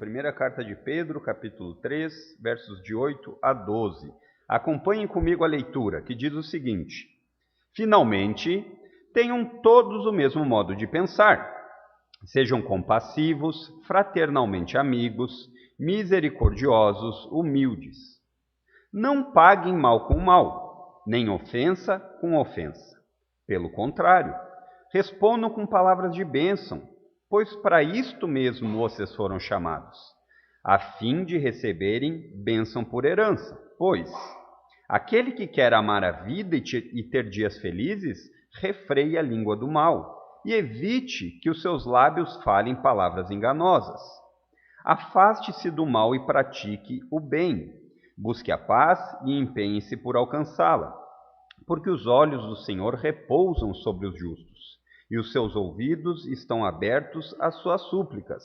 Primeira carta de Pedro, capítulo 3, versos de 8 a 12. Acompanhem comigo a leitura, que diz o seguinte: Finalmente, tenham todos o mesmo modo de pensar. Sejam compassivos, fraternalmente amigos, misericordiosos, humildes. Não paguem mal com mal, nem ofensa com ofensa. Pelo contrário, respondam com palavras de bênção, pois para isto mesmo vocês foram chamados, a fim de receberem bênção por herança. Pois aquele que quer amar a vida e ter dias felizes, refreie a língua do mal e evite que os seus lábios falem palavras enganosas. Afaste-se do mal e pratique o bem. Busque a paz e empenhe-se por alcançá-la, porque os olhos do Senhor repousam sobre os justos, e os seus ouvidos estão abertos às suas súplicas.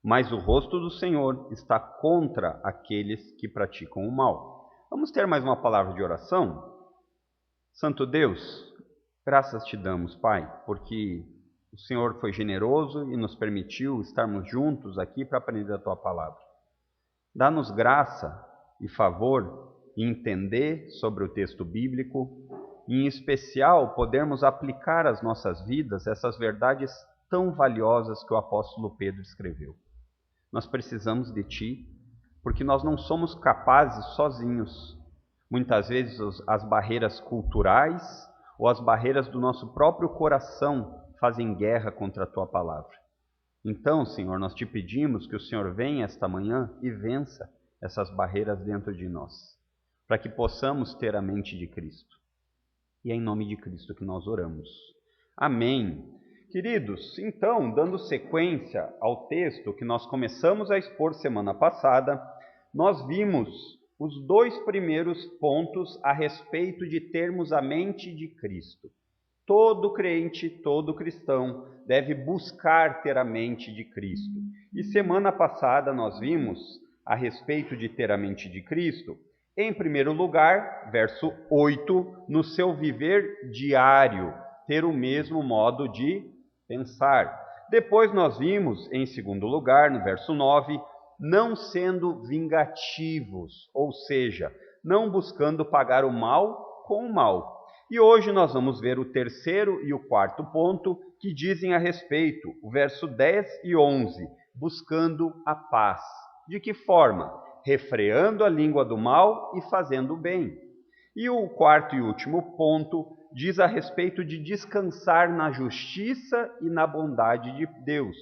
Mas o rosto do Senhor está contra aqueles que praticam o mal. Vamos ter mais uma palavra de oração? Santo Deus, graças te damos, Pai, porque o Senhor foi generoso e nos permitiu estarmos juntos aqui para aprender a Tua palavra. Dá-nos graça e favor em entender sobre o texto bíblico, e em especial podermos aplicar às nossas vidas essas verdades tão valiosas que o apóstolo Pedro escreveu. Nós precisamos de Ti, porque nós não somos capazes sozinhos. Muitas vezes as barreiras culturais ou as barreiras do nosso próprio coração fazem guerra contra a Tua palavra. Então, Senhor, nós te pedimos que o Senhor venha esta manhã e vença essas barreiras dentro de nós, para que possamos ter a mente de Cristo. E é em nome de Cristo que nós oramos. Amém. Queridos, então, dando sequência ao texto que nós começamos a expor semana passada, nós vimos os dois primeiros pontos a respeito de termos a mente de Cristo. Todo crente, todo cristão deve buscar ter a mente de Cristo. E semana passada nós vimos a respeito de ter a mente de Cristo, em primeiro lugar, verso 8, no seu viver diário, ter o mesmo modo de pensar. Depois nós vimos, em segundo lugar, no verso 9, não sendo vingativos, ou seja, não buscando pagar o mal com o mal. E hoje nós vamos ver o terceiro e o quarto ponto, que dizem a respeito, o verso 10 e 11, buscando a paz. De que forma? Refreando a língua do mal e fazendo o bem. E o quarto e último ponto diz a respeito de descansar na justiça e na bondade de Deus.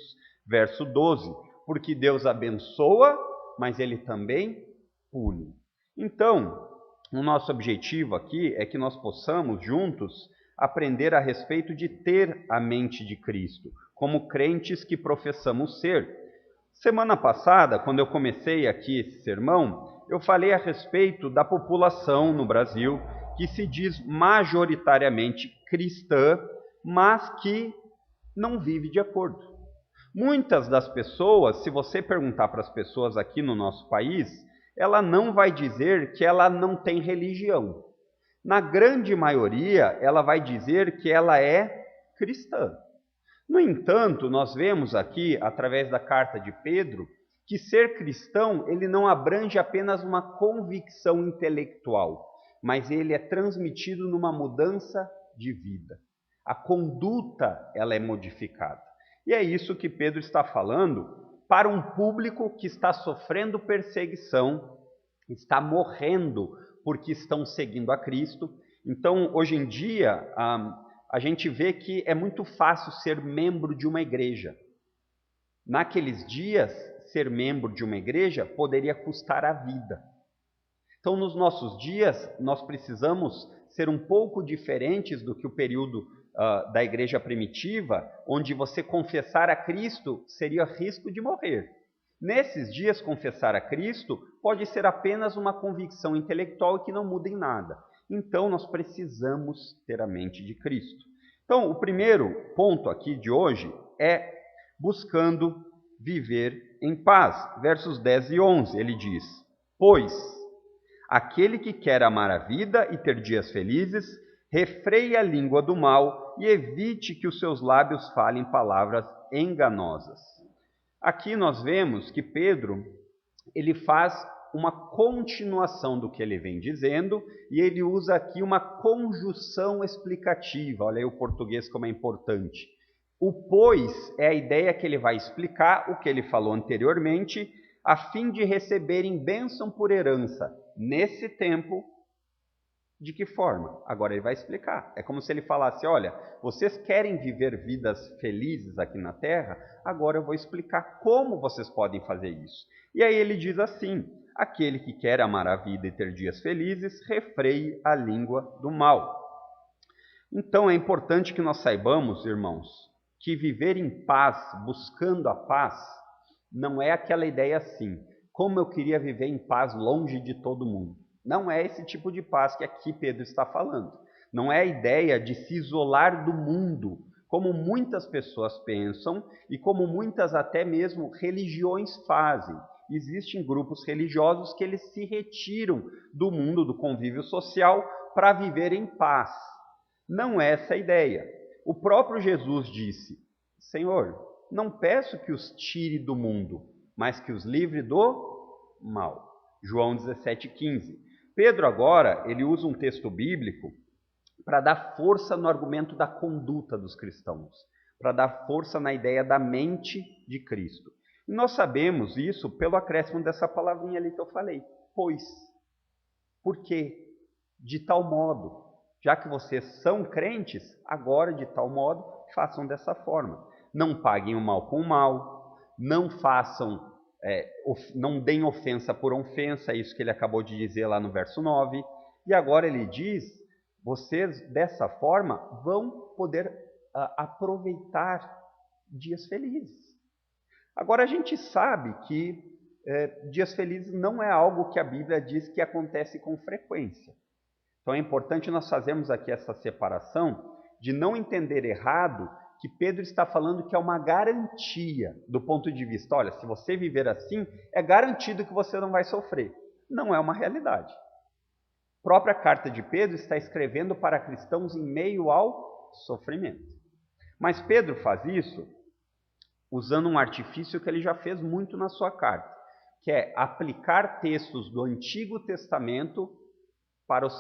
Verso 12, porque Deus abençoa, mas Ele também pune. Então, o nosso objetivo aqui é que nós possamos juntos aprender a respeito de ter a mente de Cristo, como crentes que professamos ser. Semana passada, quando eu comecei aqui esse sermão, eu falei a respeito da população no Brasil que se diz majoritariamente cristã, mas que não vive de acordo. Muitas das pessoas, se você perguntar para as pessoas aqui no nosso país, ela não vai dizer que ela não tem religião. Na grande maioria, ela vai dizer que ela é cristã. No entanto, nós vemos aqui, através da carta de Pedro, que ser cristão, ele não abrange apenas uma convicção intelectual, mas ele é transmitido numa mudança de vida. A conduta, ela é modificada. E é isso que Pedro está falando para um público que está sofrendo perseguição, está morrendo porque estão seguindo a Cristo. Então, hoje em dia, a gente vê que é muito fácil ser membro de uma igreja. Naqueles dias, ser membro de uma igreja poderia custar a vida. Então, nos nossos dias, nós precisamos ser um pouco diferentes do que o período da igreja primitiva, onde você confessar a Cristo seria risco de morrer. Nesses dias, confessar a Cristo pode ser apenas uma convicção intelectual que não muda em nada. Então, nós precisamos ter a mente de Cristo. Então, o primeiro ponto aqui de hoje é buscando viver em paz. Versos 10 e 11, ele diz: Pois aquele que quer amar a vida e ter dias felizes, refreie a língua do mal e evite que os seus lábios falem palavras enganosas. Aqui nós vemos que Pedro, ele faz uma continuação do que ele vem dizendo, e ele usa aqui uma conjunção explicativa. Olha aí o português como é importante. O pois é a ideia que ele vai explicar o que ele falou anteriormente, a fim de receberem bênção por herança nesse tempo. De que forma? Agora ele vai explicar. É como se ele falasse, olha, vocês querem viver vidas felizes aqui na terra? Agora eu vou explicar como vocês podem fazer isso. E aí ele diz assim, aquele que quer amar a vida e ter dias felizes, refreie a língua do mal. Então é importante que nós saibamos, irmãos, que viver em paz, buscando a paz, não é aquela ideia assim, como eu queria viver em paz longe de todo mundo. Não é esse tipo de paz que aqui Pedro está falando. Não é a ideia de se isolar do mundo, como muitas pessoas pensam e como muitas até mesmo religiões fazem. Existem grupos religiosos que eles se retiram do mundo, do convívio social, para viver em paz. Não é essa a ideia. O próprio Jesus disse, Senhor, não peço que os tire do mundo, mas que os livre do mal. João 17,15. Pedro agora, ele usa um texto bíblico para dar força no argumento da conduta dos cristãos, para dar força na ideia da mente de Cristo. E nós sabemos isso pelo acréscimo dessa palavrinha ali que eu falei, pois. Por quê? De tal modo, já que vocês são crentes, agora de tal modo, façam dessa forma. Não paguem o mal com o mal, não façam... não deem ofensa por ofensa, isso que ele acabou de dizer lá no verso 9. E agora ele diz, vocês dessa forma vão poder aproveitar dias felizes. Agora a gente sabe que dias felizes não é algo que a Bíblia diz que acontece com frequência. Então é importante nós fazermos aqui essa separação de não entender errado que Pedro está falando que é uma garantia do ponto de vista, olha, se você viver assim, é garantido que você não vai sofrer. Não é uma realidade. A própria carta de Pedro está escrevendo para cristãos em meio ao sofrimento. Mas Pedro faz isso usando um artifício que ele já fez muito na sua carta, que é aplicar textos do Antigo Testamento para os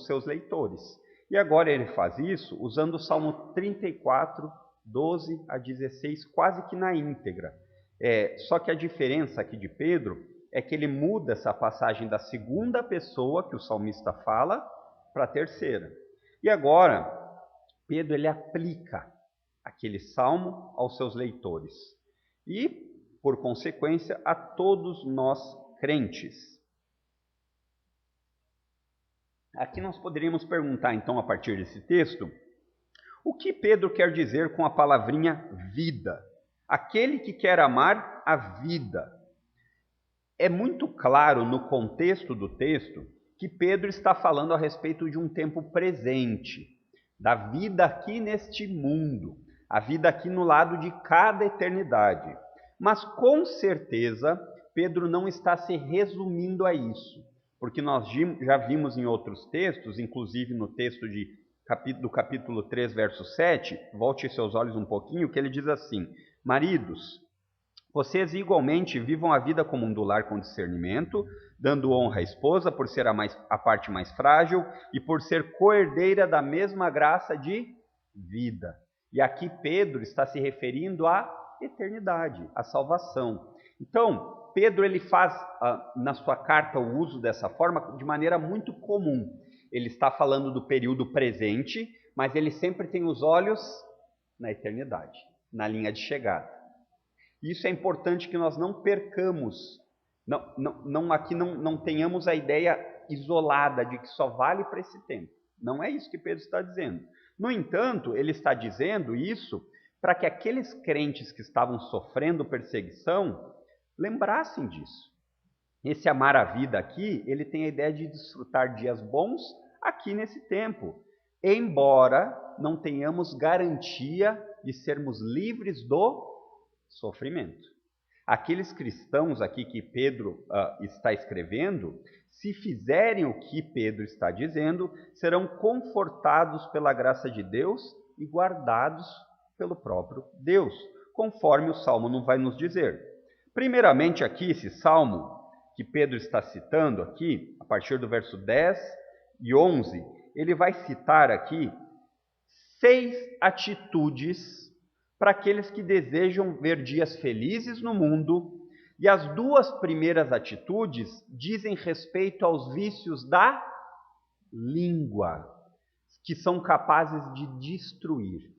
seus leitores. E agora ele faz isso usando o Salmo 34, 12 a 16, quase que na íntegra. Só que a diferença aqui de Pedro é que ele muda essa passagem da segunda pessoa que o salmista fala para a terceira. E agora, Pedro ele aplica aquele salmo aos seus leitores e, por consequência, a todos nós crentes. Aqui nós poderíamos perguntar, então, a partir desse texto, o que Pedro quer dizer com a palavrinha vida? Aquele que quer amar a vida. É muito claro no contexto do texto que Pedro está falando a respeito de um tempo presente, da vida aqui neste mundo, a vida aqui no lado de cada eternidade. Mas, com certeza, Pedro não está se resumindo a isso. Porque nós já vimos em outros textos, inclusive no texto do capítulo 3, verso 7, volte seus olhos um pouquinho, que ele diz assim, maridos, vocês igualmente vivam a vida como um do lar com discernimento, dando honra à esposa por ser a parte mais frágil e por ser coerdeira da mesma graça de vida. E aqui Pedro está se referindo à eternidade, à salvação. Então, Pedro ele faz na sua carta o uso dessa forma de maneira muito comum. Ele está falando do período presente, mas ele sempre tem os olhos na eternidade, na linha de chegada. Isso é importante que nós não percamos, aqui não tenhamos a ideia isolada de que só vale para esse tempo. Não é isso que Pedro está dizendo. No entanto, ele está dizendo isso para que aqueles crentes que estavam sofrendo perseguição lembrassem disso. Esse amar a vida aqui, ele tem a ideia de desfrutar dias bons aqui nesse tempo, embora não tenhamos garantia de sermos livres do sofrimento. Aqueles cristãos aqui que Pedro está escrevendo, se fizerem o que Pedro está dizendo, serão confortados pela graça de Deus e guardados pelo próprio Deus. conforme o Salmo não vai nos dizer. Primeiramente aqui, esse Salmo que Pedro está citando aqui, a partir do verso 10 e 11, ele vai citar aqui 6 atitudes para aqueles que desejam ver dias felizes no mundo, e as 2 primeiras atitudes dizem respeito aos vícios da língua, que são capazes de destruir.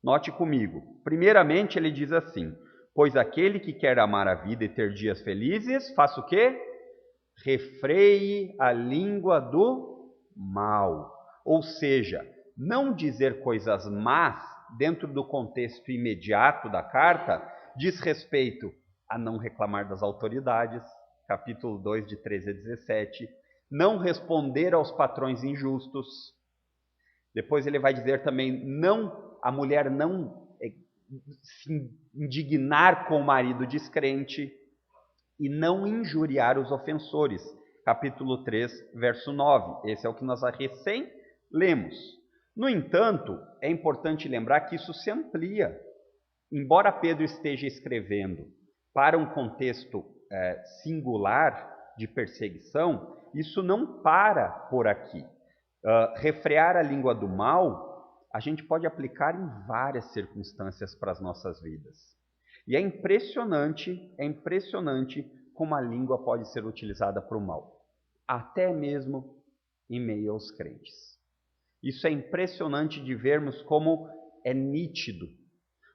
Note comigo, primeiramente ele diz assim: pois aquele que quer amar a vida e ter dias felizes, faça o quê? Refreie a língua do mal. Ou seja, não dizer coisas más dentro do contexto imediato da carta diz respeito a não reclamar das autoridades, capítulo 2, de 13 a 17, não responder aos patrões injustos. Depois ele vai dizer também, a mulher não se indignar com o marido descrente e não injuriar os ofensores. Capítulo 3, verso 9. Esse é o que nós recém lemos. No entanto, é importante lembrar que isso se amplia. Embora Pedro esteja escrevendo para um contexto singular de perseguição, isso não para por aqui. Refrear a língua do mal, a gente pode aplicar em várias circunstâncias para as nossas vidas. E é impressionante como a língua pode ser utilizada para o mal, até mesmo em meio aos crentes. Isso é impressionante de vermos como é nítido.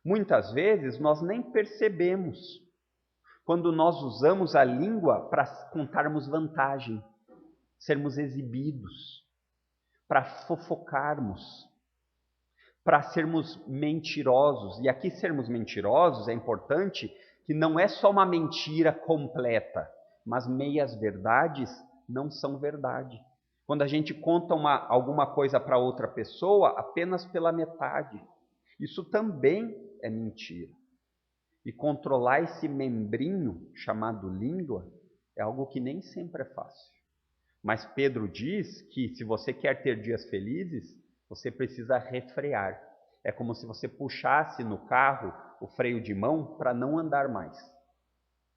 Muitas vezes nós nem percebemos quando nós usamos a língua para contarmos vantagem, sermos exibidos, para fofocarmos, para sermos mentirosos. E aqui sermos mentirosos é importante que não é só uma mentira completa, mas meias verdades não são verdade. Quando a gente conta alguma coisa para outra pessoa apenas pela metade, isso também é mentira. E controlar esse membrinho chamado língua é algo que nem sempre é fácil. Mas Pedro diz que se você quer ter dias felizes, você precisa refrear. É como se você puxasse no carro o freio de mão para não andar mais.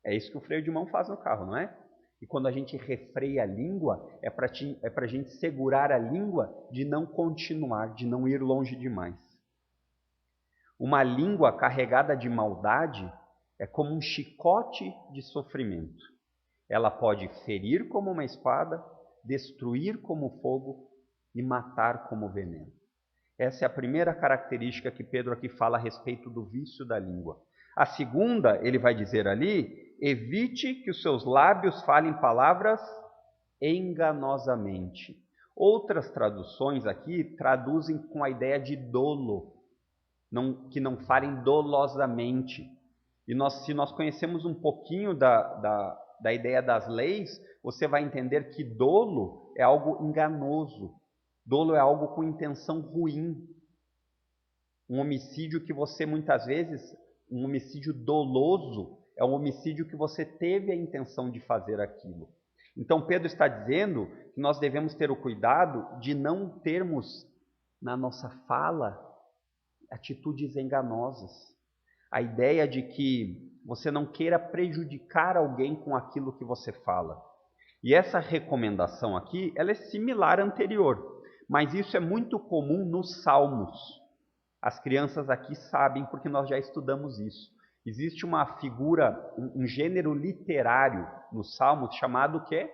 É isso que o freio de mão faz no carro, não é? E quando a gente refreia a língua, é para a gente segurar a língua de não continuar, de não ir longe demais. Uma língua carregada de maldade é como um chicote de sofrimento. Ela pode ferir como uma espada, destruir como fogo e matar como veneno. Essa é a primeira característica que Pedro aqui fala a respeito do vício da língua. A segunda, ele vai dizer ali, evite que os seus lábios falem palavras enganosamente. Outras traduções aqui traduzem com a ideia de dolo, que não falem dolosamente. E se nós conhecemos um pouquinho da ideia das leis, você vai entender que dolo é algo enganoso. Dolo é algo com intenção ruim. Um homicídio que você muitas vezes, um homicídio doloso, é um homicídio que você teve a intenção de fazer aquilo. Então Pedro está dizendo que nós devemos ter o cuidado de não termos na nossa fala atitudes enganosas. A ideia de que você não queira prejudicar alguém com aquilo que você fala. E essa recomendação aqui, ela é similar à anterior, mas isso é muito comum nos Salmos. As crianças aqui sabem porque nós já estudamos isso. Existe uma figura, um gênero literário nos Salmos chamado o quê?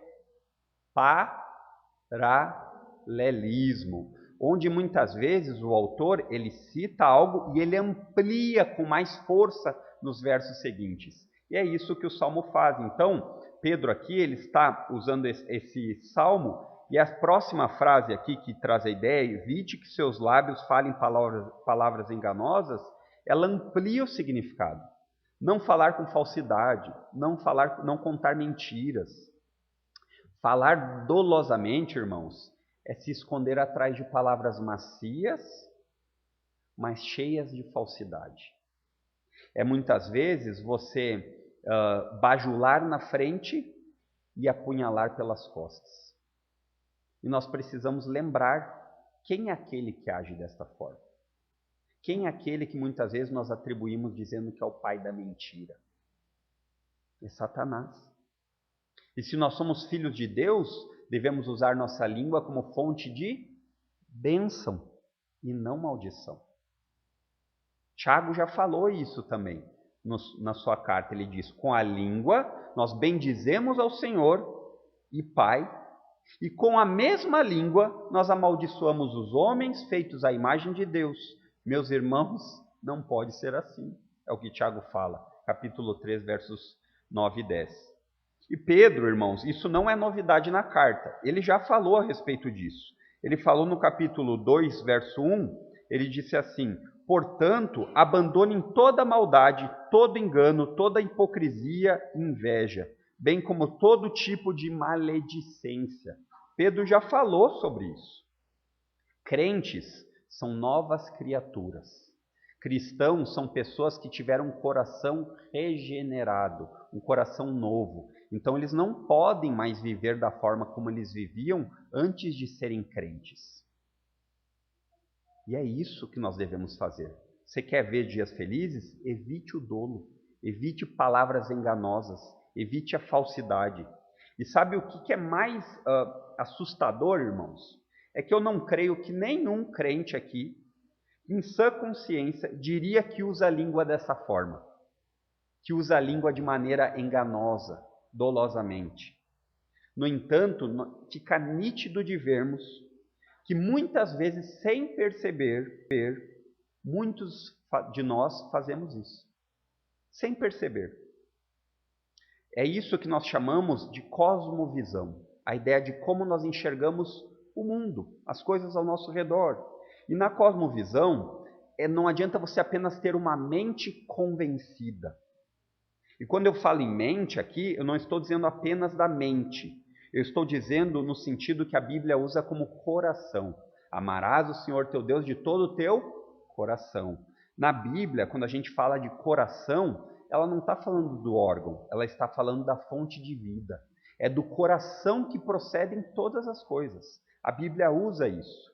Paralelismo, onde muitas vezes o autor ele cita algo e ele amplia com mais força nos versos seguintes. E é isso que o Salmo faz. Então, Pedro aqui ele está usando esse Salmo, e a próxima frase aqui que traz a ideia, evite que seus lábios falem palavras enganosas, ela amplia o significado. Não falar com falsidade, não contar mentiras. Falar dolosamente, irmãos, é se esconder atrás de palavras macias, mas cheias de falsidade. É muitas vezes você bajular na frente e apunhalar pelas costas. E nós precisamos lembrar quem é aquele que age desta forma. Quem é aquele que muitas vezes nós atribuímos dizendo que é o pai da mentira? É Satanás. E se nós somos filhos de Deus, devemos usar nossa língua como fonte de bênção e não maldição. Tiago já falou isso também na sua carta. Ele diz: com a língua nós bendizemos ao Senhor e Pai, e com a mesma língua nós amaldiçoamos os homens feitos à imagem de Deus. Meus irmãos, não pode ser assim. É o que Tiago fala, capítulo 3, versos 9 e 10. E Pedro, irmãos, isso não é novidade na carta. Ele já falou a respeito disso. Ele falou no capítulo 2, verso 1, ele disse assim: portanto, abandonem toda maldade, todo engano, toda hipocrisia e inveja, bem como todo tipo de maledicência. Pedro já falou sobre isso. Crentes são novas criaturas. Cristãos são pessoas que tiveram um coração regenerado, um coração novo. Então eles não podem mais viver da forma como eles viviam antes de serem crentes. E é isso que nós devemos fazer. Você quer ver dias felizes? Evite o dolo, evite palavras enganosas, evite a falsidade. E sabe o que é mais assustador, irmãos? É que eu não creio que nenhum crente aqui, em sã consciência, diria que usa a língua dessa forma, que usa a língua de maneira enganosa, dolosamente. No entanto, fica nítido de vermos que muitas vezes, sem perceber, muitos de nós fazemos isso, sem perceber. É isso que nós chamamos de cosmovisão, a ideia de como nós enxergamos o mundo, as coisas ao nosso redor. E na cosmovisão, não adianta você apenas ter uma mente convencida. E quando eu falo em mente aqui, eu não estou dizendo apenas da mente. Eu estou dizendo no sentido que a Bíblia usa como coração. Amarás o Senhor teu Deus de todo o teu coração. Na Bíblia, quando a gente fala de coração, ela não está falando do órgão, ela está falando da fonte de vida. É do coração que procedem todas as coisas. A Bíblia usa isso.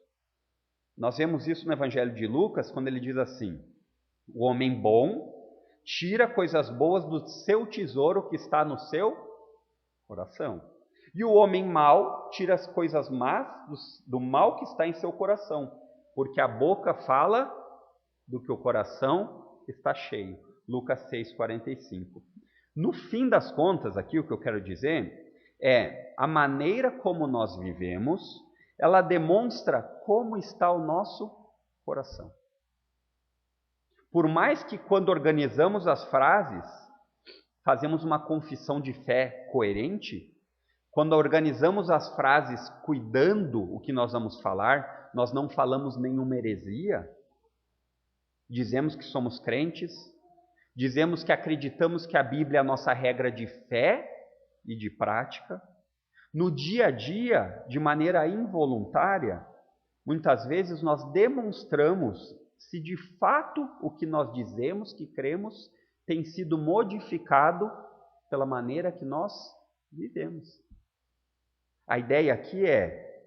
Nós vemos isso no Evangelho de Lucas, quando ele diz assim: o homem bom tira coisas boas do seu tesouro que está no seu coração. E o homem mau tira as coisas más do mal que está em seu coração. Porque a boca fala do que o coração está cheio. Lucas 6,45. No fim das contas, aqui o que eu quero dizer é a maneira como nós vivemos, ela demonstra como está o nosso coração. Por mais que quando organizamos as frases, fazemos uma confissão de fé coerente, quando organizamos as frases cuidando o que nós vamos falar, nós não falamos nenhuma heresia, dizemos que somos crentes, dizemos que acreditamos que a Bíblia é a nossa regra de fé e de prática. No dia a dia, de maneira involuntária, muitas vezes nós demonstramos se de fato o que nós dizemos que cremos tem sido modificado pela maneira que nós vivemos. A ideia aqui é,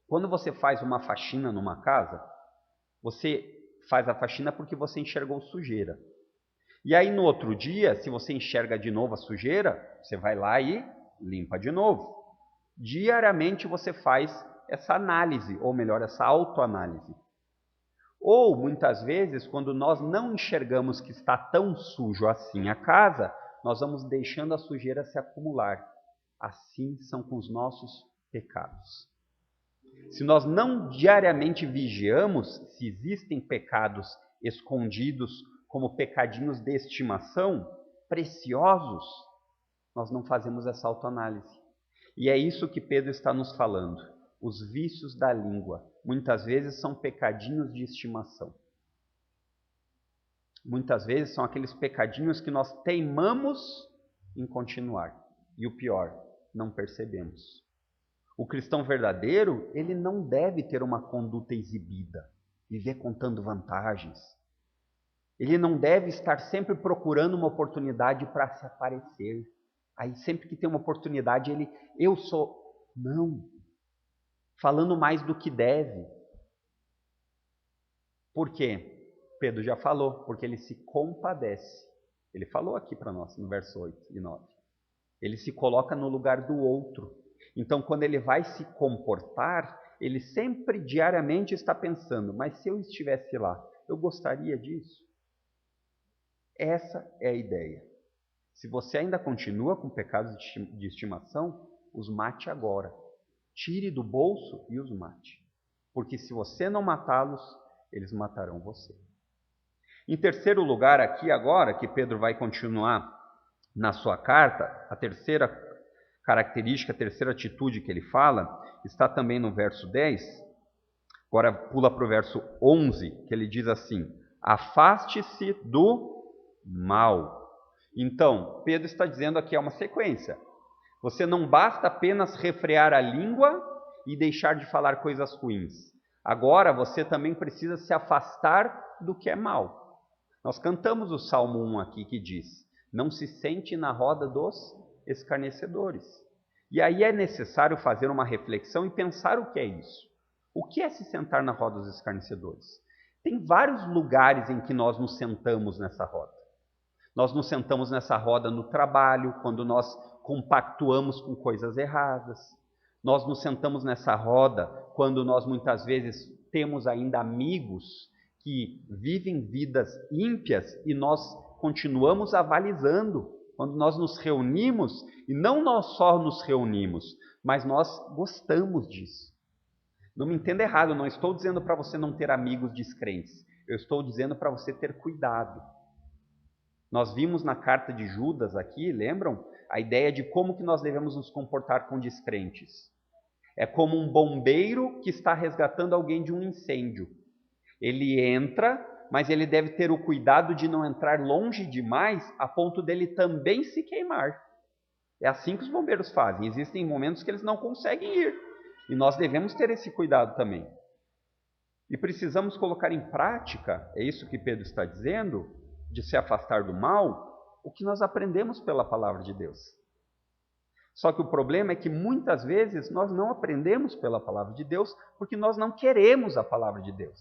quando você faz uma faxina numa casa, você faz a faxina porque você enxergou sujeira. E aí no outro dia, se você enxerga de novo a sujeira, você vai lá e limpa de novo. Diariamente você faz essa análise, ou melhor, essa autoanálise. Ou, muitas vezes, quando nós não enxergamos que está tão sujo assim a casa, nós vamos deixando a sujeira se acumular. Assim são com os nossos pecados. Se nós não diariamente vigiamos se existem pecados escondidos como pecadinhos de estimação, preciosos, nós não fazemos essa autoanálise. E é isso que Pedro está nos falando. Os vícios da língua, muitas vezes são pecadinhos de estimação. Muitas vezes são aqueles pecadinhos que nós teimamos em continuar. E o pior, não percebemos. O cristão verdadeiro, ele não deve ter uma conduta exibida, viver contando vantagens. Ele não deve estar sempre procurando uma oportunidade para se aparecer. Aí sempre que tem uma oportunidade, eu sou... Não. Falando mais do que deve. Por quê? Pedro já falou, porque ele se compadece. Ele falou aqui para nós, no verso 8 e 9. Ele se coloca no lugar do outro. Então, quando ele vai se comportar, ele sempre, diariamente, está pensando, mas se eu estivesse lá, eu gostaria disso? Essa é a ideia. Se você ainda continua com pecados de estimação, os mate agora. Tire do bolso e os mate. Porque se você não matá-los, eles matarão você. Em terceiro lugar, aqui agora, que Pedro vai continuar na sua carta, a terceira característica, a terceira atitude que ele fala, está também no verso 10. Agora pula para o verso 11, que ele diz assim: afaste-se do mal. Então, Pedro está dizendo aqui, é uma sequência. Você não basta apenas refrear a língua e deixar de falar coisas ruins. Agora você também precisa se afastar do que é mal. Nós cantamos o Salmo 1 aqui que diz: não se sente na roda dos escarnecedores. E aí é necessário fazer uma reflexão e pensar o que é isso. O que é se sentar na roda dos escarnecedores? Tem vários lugares em que nós nos sentamos nessa roda. Nós nos sentamos nessa roda no trabalho, quando nós compactuamos com coisas erradas. Nós nos sentamos nessa roda quando nós muitas vezes temos ainda amigos que vivem vidas ímpias e nós continuamos avalizando. Quando nós nos reunimos, e não nós só nos reunimos, mas nós gostamos disso. Não me entenda errado, eu não estou dizendo para você não ter amigos descrentes. Eu estou dizendo para você ter cuidado. Nós vimos na carta de Judas aqui, lembram? A ideia de como que nós devemos nos comportar com descrentes. É como um bombeiro que está resgatando alguém de um incêndio. Ele entra, mas ele deve ter o cuidado de não entrar longe demais a ponto dele também se queimar. É assim que os bombeiros fazem. Existem momentos que eles não conseguem ir. E nós devemos ter esse cuidado também. E precisamos colocar em prática, é isso que Pedro está dizendo, de se afastar do mal, o que nós aprendemos pela palavra de Deus. Só que o problema é que muitas vezes nós não aprendemos pela palavra de Deus porque nós não queremos a palavra de Deus.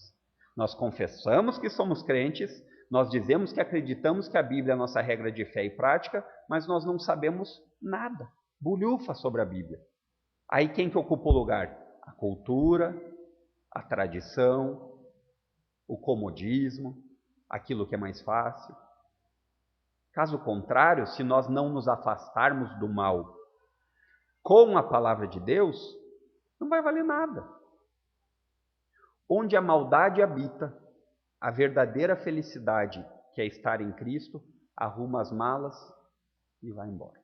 Nós confessamos que somos crentes, nós dizemos que acreditamos que a Bíblia é a nossa regra de fé e prática, mas nós não sabemos nada, bulhufa sobre a Bíblia. Aí quem que ocupa o lugar? A cultura, a tradição, o comodismo, aquilo que é mais fácil. Caso contrário, se nós não nos afastarmos do mal com a palavra de Deus, não vai valer nada. Onde a maldade habita, a verdadeira felicidade, que é estar em Cristo, arruma as malas e vai embora.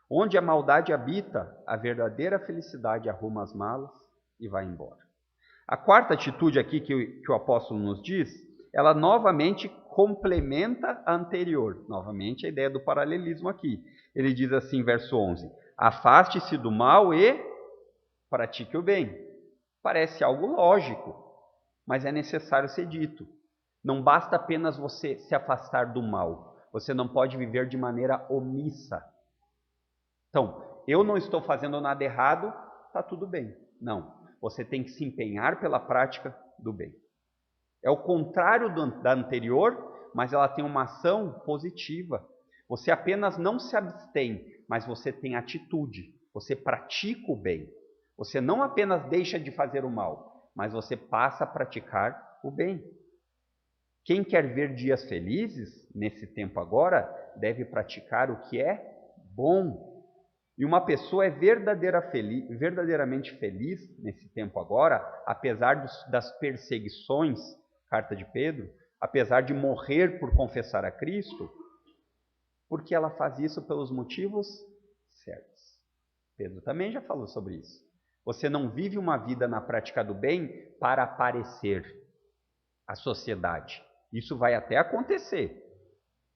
Onde a maldade habita, a verdadeira felicidade arruma as malas e vai embora. A quarta atitude aqui que o apóstolo nos diz, ela novamente complementa a anterior. Novamente a ideia do paralelismo aqui. Ele diz assim, verso 11: afaste-se do mal e pratique o bem. Parece algo lógico, mas é necessário ser dito. Não basta apenas você se afastar do mal. Você não pode viver de maneira omissa. Então, eu não estou fazendo nada errado, está tudo bem. Não, você tem que se empenhar pela prática do bem. É o contrário da anterior, mas ela tem uma ação positiva. Você apenas não se abstém, mas você tem atitude. Você pratica o bem. Você não apenas deixa de fazer o mal, mas você passa a praticar o bem. Quem quer ver dias felizes, nesse tempo agora, deve praticar o que é bom. E uma pessoa é verdadeiramente feliz nesse tempo agora, apesar das perseguições, carta de Pedro, apesar de morrer por confessar a Cristo, porque ela faz isso pelos motivos certos. Pedro também já falou sobre isso. Você não vive uma vida na prática do bem para aparecer à sociedade. Isso vai até acontecer.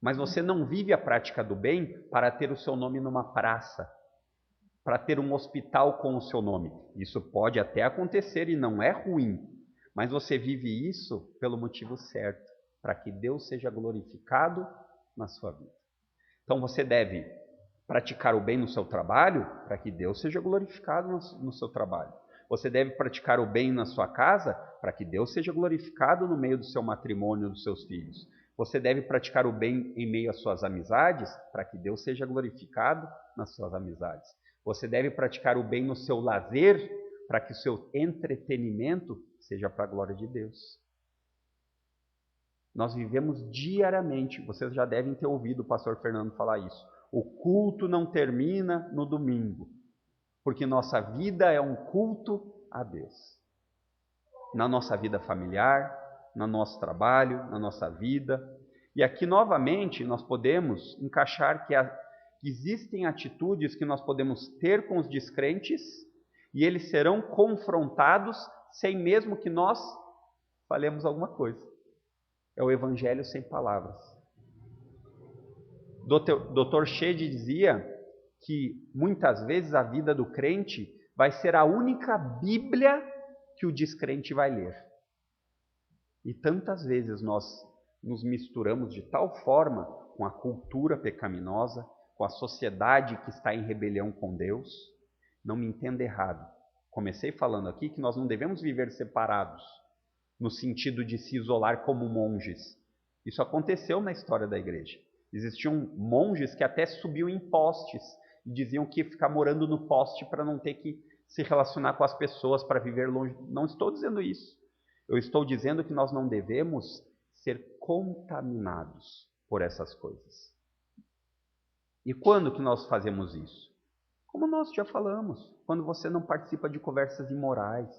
Mas você não vive a prática do bem para ter o seu nome numa praça, para ter um hospital com o seu nome. Isso pode até acontecer e não é ruim. Mas você vive isso pelo motivo certo, para que Deus seja glorificado na sua vida. Então você deve praticar o bem no seu trabalho, para que Deus seja glorificado no seu trabalho. Você deve praticar o bem na sua casa para que Deus seja glorificado no meio do seu matrimônio e dos seus filhos. Você deve praticar o bem em meio às suas amizades para que Deus seja glorificado nas suas amizades. Você deve praticar o bem no seu lazer para que o seu entretenimento seja para a glória de Deus. Nós vivemos diariamente, vocês já devem ter ouvido o pastor Fernando falar isso. O culto não termina no domingo, porque nossa vida é um culto a Deus. Na nossa vida familiar, no nosso trabalho, na nossa vida. E aqui novamente nós podemos encaixar que existem atitudes que nós podemos ter com os descrentes e eles serão confrontados sem mesmo que nós falemos alguma coisa. É o evangelho sem palavras. Dr. Shedd dizia que muitas vezes a vida do crente vai ser a única Bíblia que o descrente vai ler. E tantas vezes nós nos misturamos de tal forma com a cultura pecaminosa, com a sociedade que está em rebelião com Deus. Não me entenda errado. Comecei falando aqui que nós não devemos viver separados, no sentido de se isolar como monges. Isso aconteceu na história da igreja. Existiam monges que até subiam em postes e diziam que ia ficar morando no poste para não ter que se relacionar com as pessoas, para viver longe. Não estou dizendo isso. Eu estou dizendo que nós não devemos ser contaminados por essas coisas. E quando que nós fazemos isso? Como nós já falamos, quando você não participa de conversas imorais,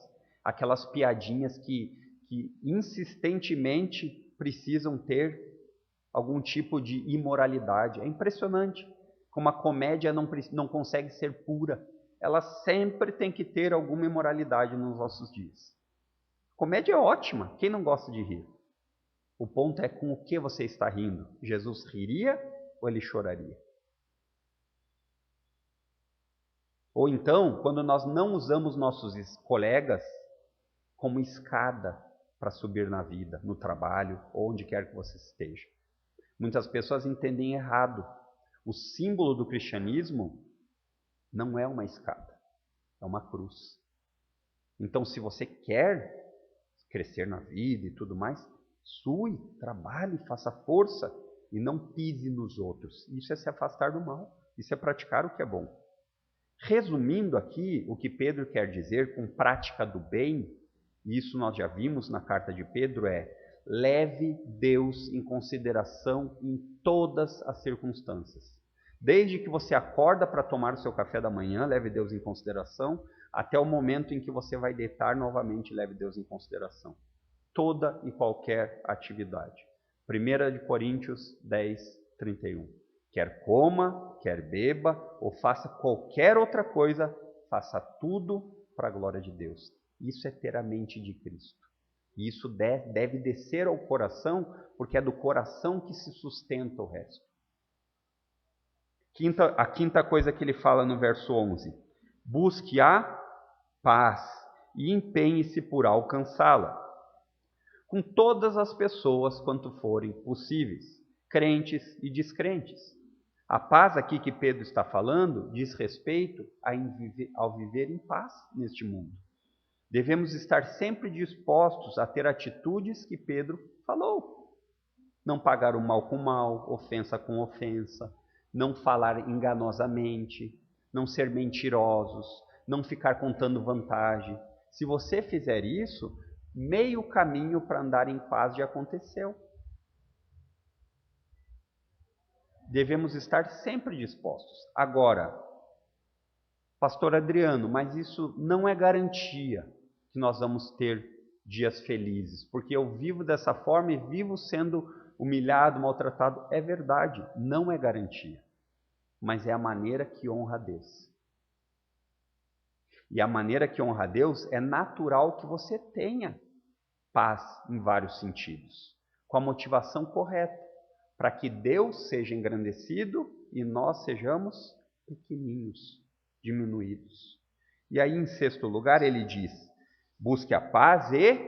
aquelas piadinhas que insistentemente precisam ter algum tipo de imoralidade. É impressionante como a comédia não consegue ser pura. Ela sempre tem que ter alguma imoralidade nos nossos dias. Comédia é ótima, quem não gosta de rir? O ponto é com o que você está rindo. Jesus riria ou ele choraria? Ou então, quando nós não usamos nossos colegas como escada para subir na vida, no trabalho, ou onde quer que você esteja. Muitas pessoas entendem errado. O símbolo do cristianismo não é uma escada, é uma cruz. Então, se você quer crescer na vida e tudo mais, sue, trabalhe, faça força e não pise nos outros. Isso é se afastar do mal, isso é praticar o que é bom. Resumindo aqui, o que Pedro quer dizer com prática do bem, e isso nós já vimos na carta de Pedro, é: leve Deus em consideração em todas as circunstâncias. Desde que você acorda para tomar o seu café da manhã, leve Deus em consideração, até o momento em que você vai deitar novamente, leve Deus em consideração. Toda e qualquer atividade. 1 Coríntios 10, 31. Quer coma, quer beba, ou faça qualquer outra coisa, faça tudo para a glória de Deus. Isso é ter a mente de Cristo. E isso deve descer ao coração, porque é do coração que se sustenta o resto. A quinta coisa que ele fala no verso 11. Busque a paz e empenhe-se por alcançá-la, com todas as pessoas quanto forem possíveis, crentes e descrentes. A paz aqui que Pedro está falando diz respeito ao viver em paz neste mundo. Devemos estar sempre dispostos a ter atitudes que Pedro falou. Não pagar o mal com mal, ofensa com ofensa, não falar enganosamente, não ser mentirosos, não ficar contando vantagem. Se você fizer isso, meio caminho para andar em paz já aconteceu. Devemos estar sempre dispostos. Agora, pastor Adriano, mas isso não é garantia que nós vamos ter dias felizes, porque eu vivo dessa forma e vivo sendo humilhado, maltratado. É verdade, não é garantia, mas é a maneira que honra a Deus. E a maneira que honra a Deus é natural que você tenha paz em vários sentidos, com a motivação correta, para que Deus seja engrandecido e nós sejamos pequeninos, diminuídos. E aí, em sexto lugar, ele diz: busque a paz e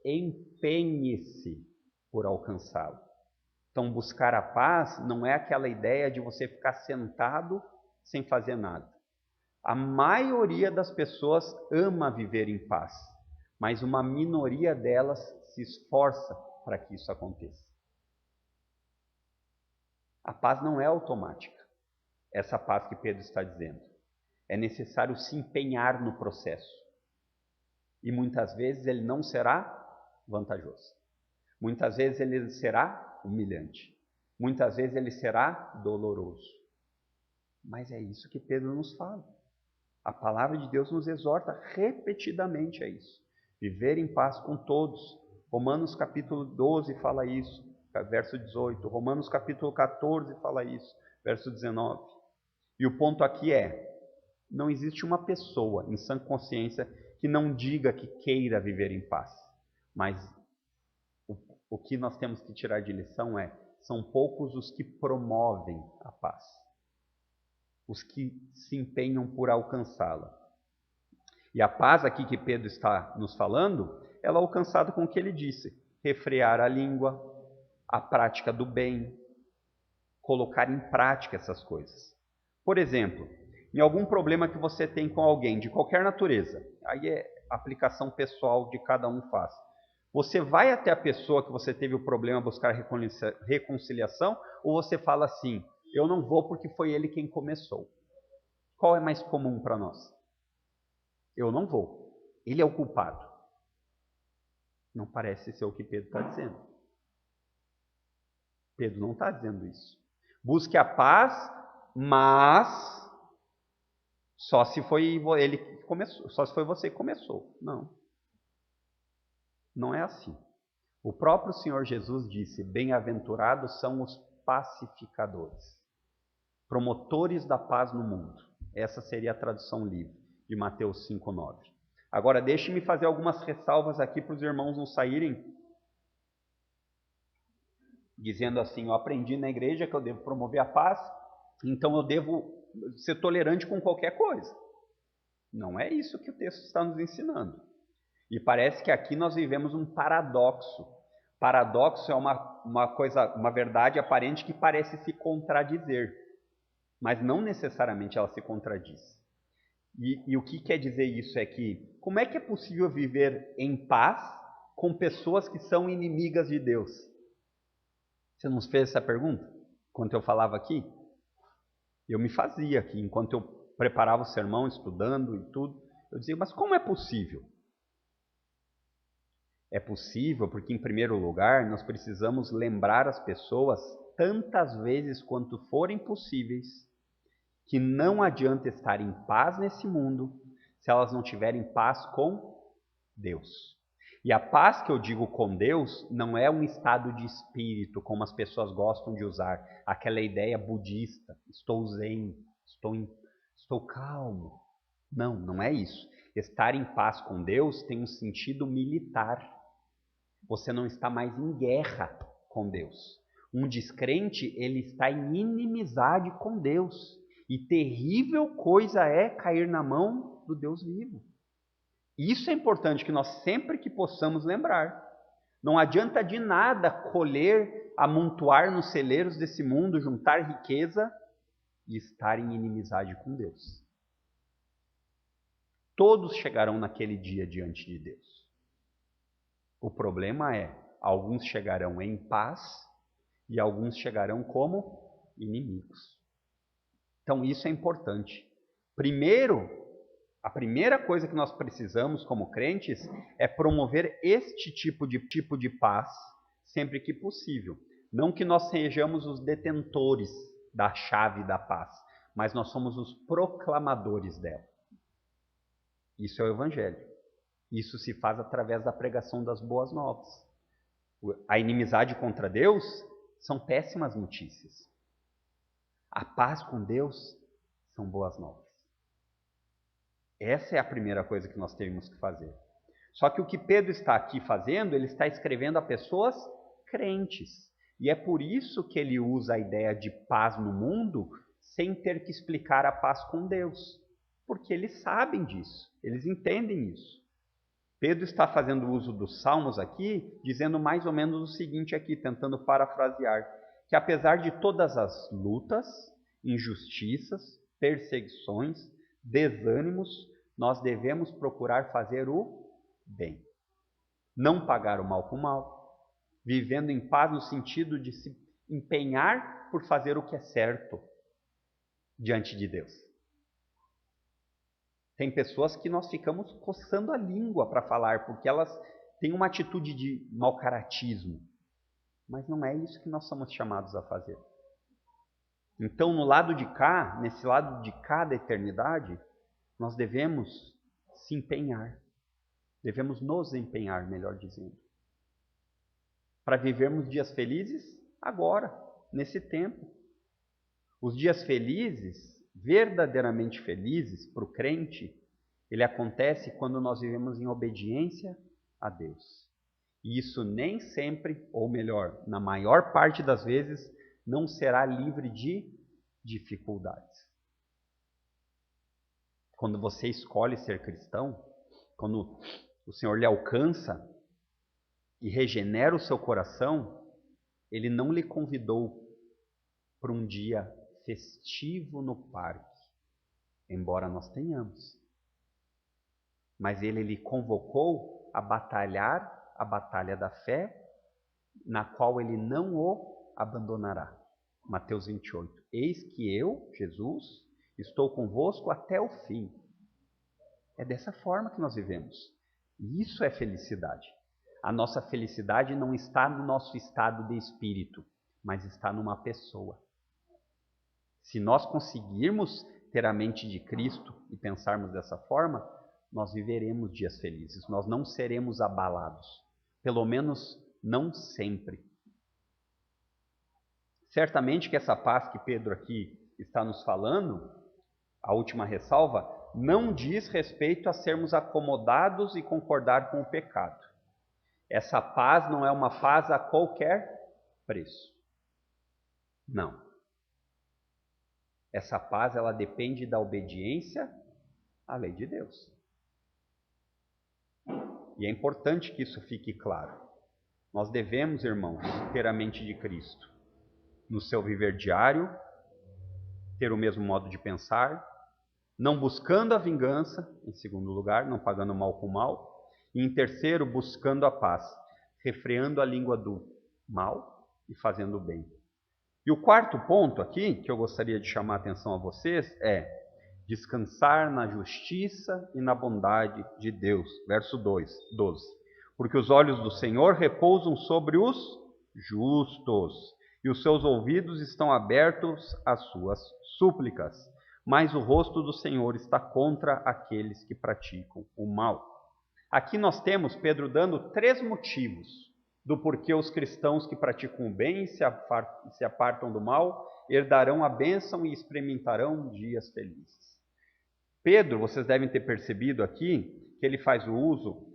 empenhe-se por alcançá-la. Então, buscar a paz não é aquela ideia de você ficar sentado sem fazer nada. A maioria das pessoas ama viver em paz, mas uma minoria delas se esforça para que isso aconteça. A paz não é automática, essa paz que Pedro está dizendo. É necessário se empenhar no processo. E muitas vezes ele não será vantajoso. Muitas vezes ele será humilhante. Muitas vezes ele será doloroso. Mas é isso que Pedro nos fala. A palavra de Deus nos exorta repetidamente a isso. Viver em paz com todos. Romanos capítulo 12 fala isso, verso 18. Romanos capítulo 14 fala isso, verso 19. E o ponto aqui é, não existe uma pessoa em sã consciência que não diga que queira viver em paz. Mas o que nós temos que tirar de lição é, são poucos os que promovem a paz. Os que se empenham por alcançá-la. E a paz aqui que Pedro está nos falando, ela é alcançada com o que ele disse: refrear a língua, a prática do bem, colocar em prática essas coisas. Por exemplo, em algum problema que você tem com alguém, de qualquer natureza, aí é aplicação pessoal de cada um faz. Você vai até a pessoa que você teve o problema buscar reconciliação, ou você fala assim, eu não vou porque foi ele quem começou? Qual é mais comum para nós? Eu não vou. Ele é o culpado. Não parece ser o que Pedro está dizendo. Pedro não está dizendo isso. Busque a paz, mas só se foi ele que começou, só se foi você que começou. Não. Não é assim. O próprio Senhor Jesus disse: bem-aventurados são os pacificadores, promotores da paz no mundo. Essa seria a tradução livre de Mateus 5:9. Agora, deixe-me fazer algumas ressalvas aqui para os irmãos não saírem dizendo assim, eu aprendi na igreja que eu devo promover a paz, então eu devo ser tolerante com qualquer coisa. Não é isso que o texto está nos ensinando. E parece que aqui nós vivemos um paradoxo. Paradoxo é uma verdade aparente que parece se contradizer, mas não necessariamente ela se contradiz. E o que quer dizer isso é que, como é que é possível viver em paz com pessoas que são inimigas de Deus? Você não fez essa pergunta? Enquanto eu falava aqui? Eu me fazia aqui, enquanto eu preparava o sermão, estudando e tudo. Eu dizia, mas como é possível? É possível porque, em primeiro lugar, nós precisamos lembrar as pessoas, tantas vezes quanto forem possíveis, que não adianta estar em paz nesse mundo se elas não tiverem paz com Deus. E a paz que eu digo com Deus não é um estado de espírito, como as pessoas gostam de usar, aquela ideia budista, estou zen, estou calmo. Não, não é isso. Estar em paz com Deus tem um sentido militar. Você não está mais em guerra com Deus. Um descrente, ele está em inimizade com Deus. E terrível coisa é cair na mão do Deus vivo. Isso é importante que nós sempre que possamos lembrar. Não adianta de nada colher, amontoar nos celeiros desse mundo, juntar riqueza e estar em inimizade com Deus. Todos chegarão naquele dia diante de Deus. O problema é, alguns chegarão em paz e alguns chegarão como inimigos. Então isso é importante. Primeiro, a primeira coisa que nós precisamos como crentes é promover este tipo de paz sempre que possível. Não que nós sejamos os detentores da chave da paz, mas nós somos os proclamadores dela. Isso é o Evangelho. Isso se faz através da pregação das boas novas. A inimizade contra Deus são péssimas notícias. A paz com Deus são boas novas. Essa é a primeira coisa que nós temos que fazer. Só que o que Pedro está aqui fazendo, ele está escrevendo a pessoas crentes. E é por isso que ele usa a ideia de paz no mundo sem ter que explicar a paz com Deus. Porque eles sabem disso, eles entendem isso. Pedro está fazendo uso dos salmos aqui, dizendo mais ou menos o seguinte aqui, tentando parafrasear, que apesar de todas as lutas, injustiças, perseguições, desânimos, nós devemos procurar fazer o bem. Não pagar o mal com o mal, vivendo em paz no sentido de se empenhar por fazer o que é certo diante de Deus. Tem pessoas que nós ficamos coçando a língua para falar, porque elas têm uma atitude de mau caratismo. Mas não é isso que nós somos chamados a fazer. Então, no lado de cá, nesse lado de cá da eternidade, nós devemos se empenhar. Devemos nos empenhar, melhor dizendo. Para vivermos dias felizes agora, nesse tempo. Os dias felizes, verdadeiramente felizes para o crente, ele acontece quando nós vivemos em obediência a Deus. E isso nem sempre, ou melhor, na maior parte das vezes, não será livre de dificuldades. Quando você escolhe ser cristão, quando o Senhor lhe alcança e regenera o seu coração, Ele não lhe convidou para um dia festivo no parque, embora nós tenhamos. Mas Ele lhe convocou a batalhar a batalha da fé, na qual Ele não o abandonará. Mateus 28. Eis que eu, Jesus, estou convosco até o fim. É dessa forma que nós vivemos. E isso é felicidade. A nossa felicidade não está no nosso estado de espírito, mas está numa pessoa. Se nós conseguirmos ter a mente de Cristo e pensarmos dessa forma, nós viveremos dias felizes. Nós não seremos abalados. Pelo menos não sempre. Certamente que essa paz que Pedro aqui está nos falando, a última ressalva, não diz respeito a sermos acomodados e concordar com o pecado. Essa paz não é uma paz a qualquer preço. Não. Essa paz, ela depende da obediência à lei de Deus. E é importante que isso fique claro. Nós devemos, irmãos, ter a mente de Cristo no seu viver diário, ter o mesmo modo de pensar, não buscando a vingança, em segundo lugar, não pagando mal com mal, e em terceiro, buscando a paz, refreando a língua do mal e fazendo o bem. E o quarto ponto aqui, que eu gostaria de chamar a atenção a vocês, é descansar na justiça e na bondade de Deus. Verso 12. Porque os olhos do Senhor repousam sobre os justos, e os seus ouvidos estão abertos às suas súplicas. Mas o rosto do Senhor está contra aqueles que praticam o mal. Aqui nós temos Pedro dando 3 motivos do porquê os cristãos que praticam o bem e se apartam do mal herdarão a bênção e experimentarão dias felizes. Pedro, vocês devem ter percebido aqui que ele faz o uso,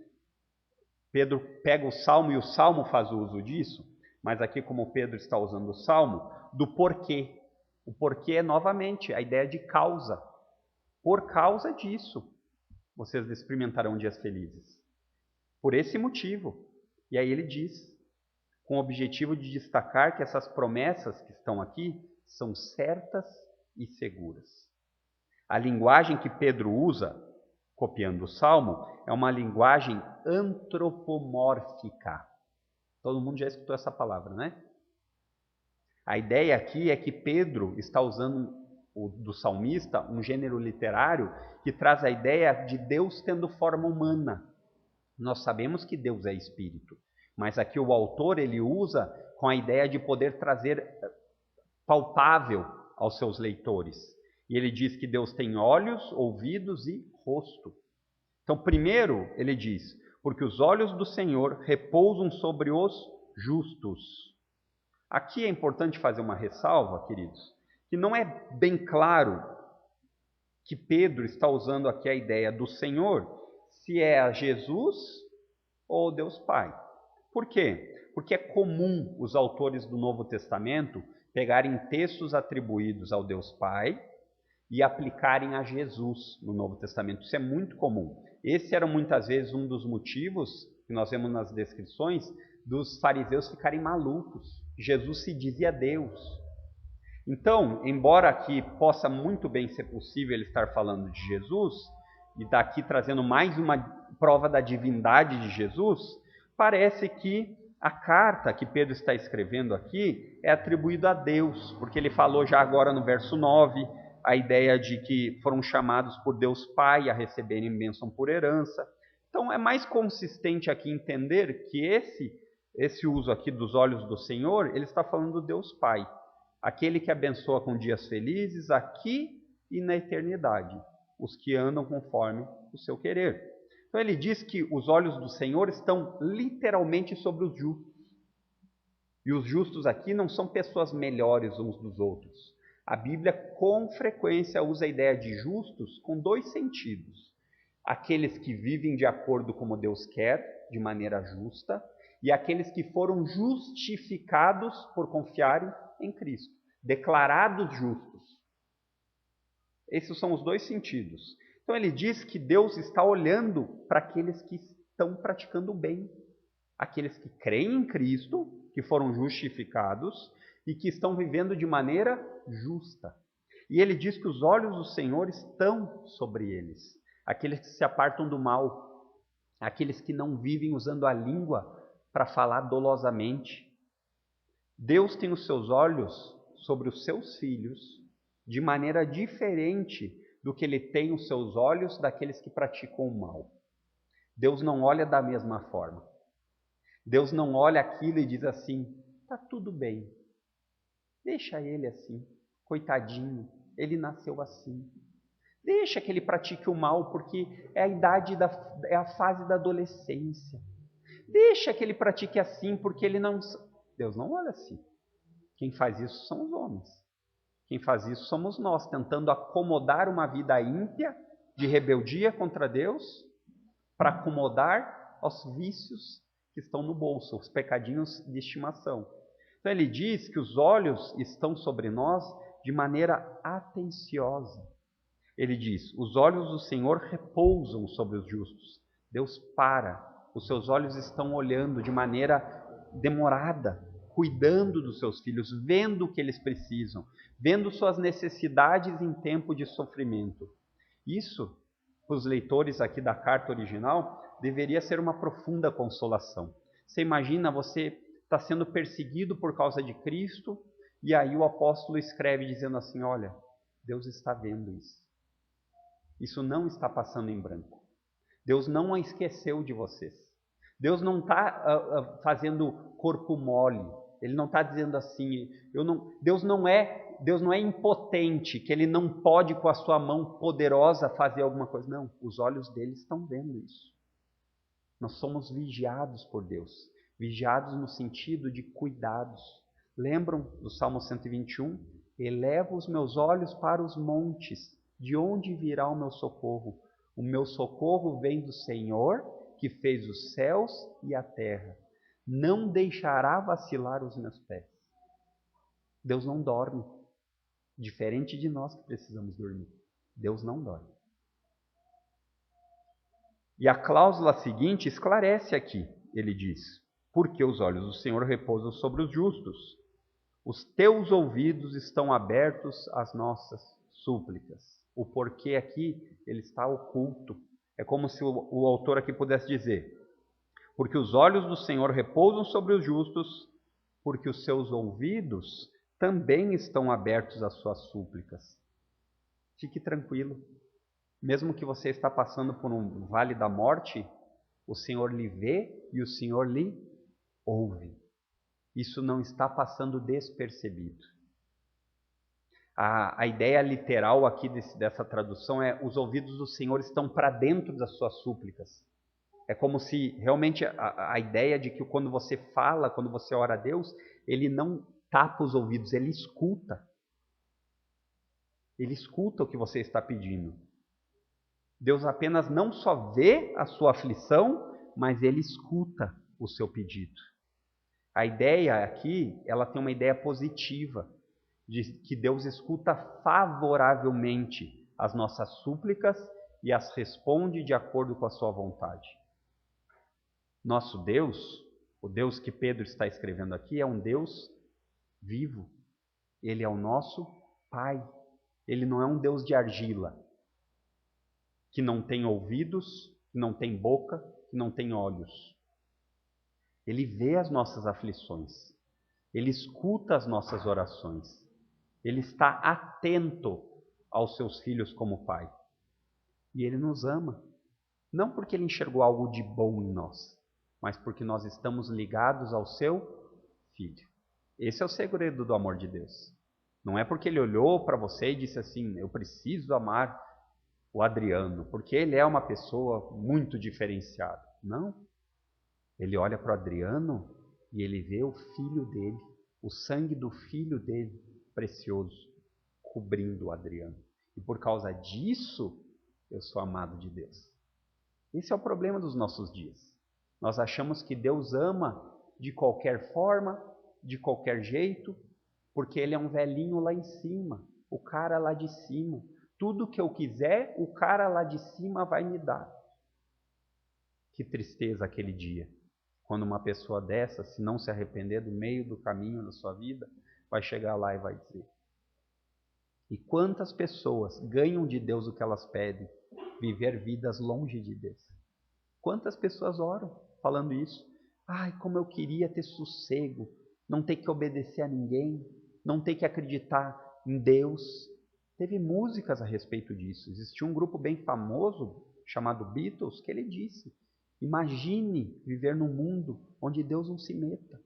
Pedro pega o Salmo e o Salmo faz o uso disso, mas aqui como Pedro está usando o Salmo, do porquê. O porquê é novamente a ideia de causa. Por causa disso, vocês experimentarão dias felizes. Por esse motivo. E aí ele diz, com o objetivo de destacar que essas promessas que estão aqui são certas e seguras. A linguagem que Pedro usa, copiando o Salmo, é uma linguagem antropomórfica. Todo mundo já escutou essa palavra, né? A ideia aqui é que Pedro está usando do salmista um gênero literário que traz a ideia de Deus tendo forma humana. Nós sabemos que Deus é espírito, mas aqui o autor ele usa com a ideia de poder trazer palpável aos seus leitores. E ele diz que Deus tem olhos, ouvidos e rosto. Então, primeiro ele diz, porque os olhos do Senhor repousam sobre os justos. Aqui é importante fazer uma ressalva, queridos, que não é bem claro que Pedro está usando aqui a ideia do Senhor, se é a Jesus ou Deus Pai. Por quê? Porque é comum os autores do Novo Testamento pegarem textos atribuídos ao Deus Pai e aplicarem a Jesus no Novo Testamento. Isso é muito comum. Esse era muitas vezes um dos motivos que nós vemos nas descrições dos fariseus ficarem malucos. Jesus se dizia Deus. Então, embora aqui possa muito bem ser possível ele estar falando de Jesus, e daqui trazendo mais uma prova da divindade de Jesus, parece que a carta que Pedro está escrevendo aqui é atribuída a Deus, porque ele falou já agora no verso 9, a ideia de que foram chamados por Deus Pai a receberem bênção por herança. Então é mais consistente aqui entender que esse uso aqui dos olhos do Senhor, ele está falando do Deus Pai, aquele que abençoa com dias felizes aqui e na eternidade, os que andam conforme o seu querer. Então ele diz que os olhos do Senhor estão literalmente sobre os justos. E os justos aqui não são pessoas melhores uns dos outros. A Bíblia com frequência usa a ideia de justos com dois sentidos. Aqueles que vivem de acordo como Deus quer, de maneira justa, e aqueles que foram justificados por confiarem em Cristo, declarados justos. Esses são os dois sentidos. Então ele diz que Deus está olhando para aqueles que estão praticando o bem, aqueles que creem em Cristo, que foram justificados e que estão vivendo de maneira justa. E ele diz que os olhos do Senhor estão sobre eles, aqueles que se apartam do mal, aqueles que não vivem usando a língua para falar dolosamente. Deus tem os seus olhos sobre os seus filhos de maneira diferente do que ele tem os seus olhos daqueles que praticam o mal. Deus não olha da mesma forma. Deus não olha aquilo e diz assim, está tudo bem, deixa ele assim, coitadinho, ele nasceu assim. Deixa que ele pratique o mal, porque é a idade, é a fase da adolescência. Deixa que ele pratique assim, porque ele não... Deus não olha assim. Quem faz isso são os homens. Quem faz isso somos nós, tentando acomodar uma vida ímpia, de rebeldia contra Deus, para acomodar aos vícios que estão no bolso, os pecadinhos de estimação. Então ele diz que os olhos estão sobre nós de maneira atenciosa. Ele diz, os olhos do Senhor repousam sobre os justos. Deus para, os seus olhos estão olhando de maneira demorada, cuidando dos seus filhos, vendo o que eles precisam, vendo suas necessidades em tempo de sofrimento. Isso, para os leitores aqui da carta original, deveria ser uma profunda consolação. Você imagina, você está sendo perseguido por causa de Cristo, e aí o apóstolo escreve dizendo assim, olha, Deus está vendo isso. Isso não está passando em branco. Deus não a esqueceu de vocês. Deus não está fazendo corpo mole. Ele não está dizendo assim, Deus não é impotente, que ele não pode com a sua mão poderosa fazer alguma coisa. Não, os olhos dele estão vendo isso. Nós somos vigiados por Deus. Vigiados no sentido de cuidados. Lembram do Salmo 121? Elevo os meus olhos para os montes. De onde virá o meu socorro? O meu socorro vem do Senhor, que fez os céus e a terra. Não deixará vacilar os meus pés. Deus não dorme. Diferente de nós que precisamos dormir. Deus não dorme. E a cláusula seguinte esclarece aqui. Ele diz, porque os olhos do Senhor repousam sobre os justos. Os teus ouvidos estão abertos às nossas súplicas. O porquê aqui, ele está oculto. É como se o autor aqui pudesse dizer, porque os olhos do Senhor repousam sobre os justos, porque os seus ouvidos também estão abertos às suas súplicas. Fique tranquilo. Mesmo que você está passando por um vale da morte, o Senhor lhe vê e o Senhor lhe ouve. Isso não está passando despercebido. A ideia literal aqui dessa tradução é os ouvidos do Senhor estão para dentro das suas súplicas. É como se realmente a ideia de que quando você fala, quando você ora a Deus, ele não tapa os ouvidos, ele escuta. Ele escuta o que você está pedindo. Deus apenas não só vê a sua aflição, mas ele escuta o seu pedido. A ideia aqui, ela tem uma ideia positiva, de que Deus escuta favoravelmente as nossas súplicas e as responde de acordo com a sua vontade. Nosso Deus, o Deus que Pedro está escrevendo aqui, é um Deus vivo. Ele é o nosso Pai. Ele não é um Deus de argila, que não tem ouvidos, que não tem boca, que não tem olhos. Ele vê as nossas aflições. Ele escuta as nossas orações. Ele está atento aos seus filhos como Pai. E Ele nos ama. Não porque Ele enxergou algo de bom em nós, mas porque nós estamos ligados ao seu Filho. Esse é o segredo do amor de Deus. Não é porque Ele olhou para você e disse assim, eu preciso amar o Adriano, porque ele é uma pessoa muito diferenciada. Não. Ele olha para o Adriano e ele vê o filho dele, o sangue do filho dele, precioso, cobrindo o Adriano. E por causa disso, eu sou amado de Deus. Esse é o problema dos nossos dias. Nós achamos que Deus ama de qualquer forma, de qualquer jeito, porque Ele é um velhinho lá em cima, o cara lá de cima. Tudo que eu quiser, o cara lá de cima vai me dar. Que tristeza aquele dia, quando uma pessoa dessa, se não se arrepender do meio do caminho da sua vida, vai chegar lá e vai dizer. E quantas pessoas ganham de Deus o que elas pedem? Viver vidas longe de Deus. Quantas pessoas oram falando isso? Ai, como eu queria ter sossego, não ter que obedecer a ninguém, não ter que acreditar em Deus. Teve músicas a respeito disso. Existia um grupo bem famoso, chamado Beatles, que ele disse, imagine viver num mundo onde Deus não se meta.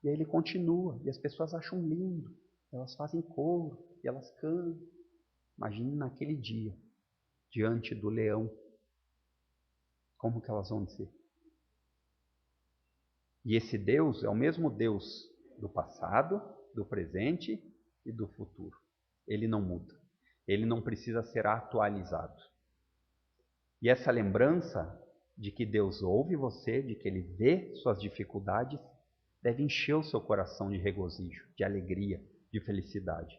E aí ele continua, e as pessoas acham lindo, elas fazem coro, e elas cantam. Imagine naquele dia, diante do leão, como que elas vão dizer? E esse Deus é o mesmo Deus do passado, do presente e do futuro. Ele não muda. Ele não precisa ser atualizado. E essa lembrança de que Deus ouve você, de que Ele vê suas dificuldades, deve encher o seu coração de regozijo, de alegria, de felicidade.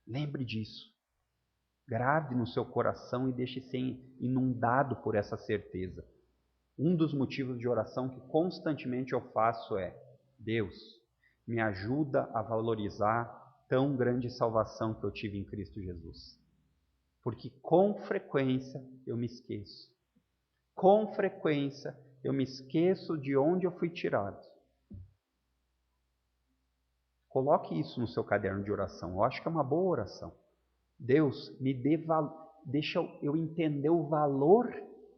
Lembre disso. Grave no seu coração e deixe ser inundado por essa certeza. Um dos motivos de oração que constantemente eu faço é: Deus, me ajuda a valorizar tão grande salvação que eu tive em Cristo Jesus. Porque com frequência eu me esqueço. Com frequência eu me esqueço de onde eu fui tirado. Coloque isso no seu caderno de oração. Eu acho que é uma boa oração. Deus, deixa eu entender o valor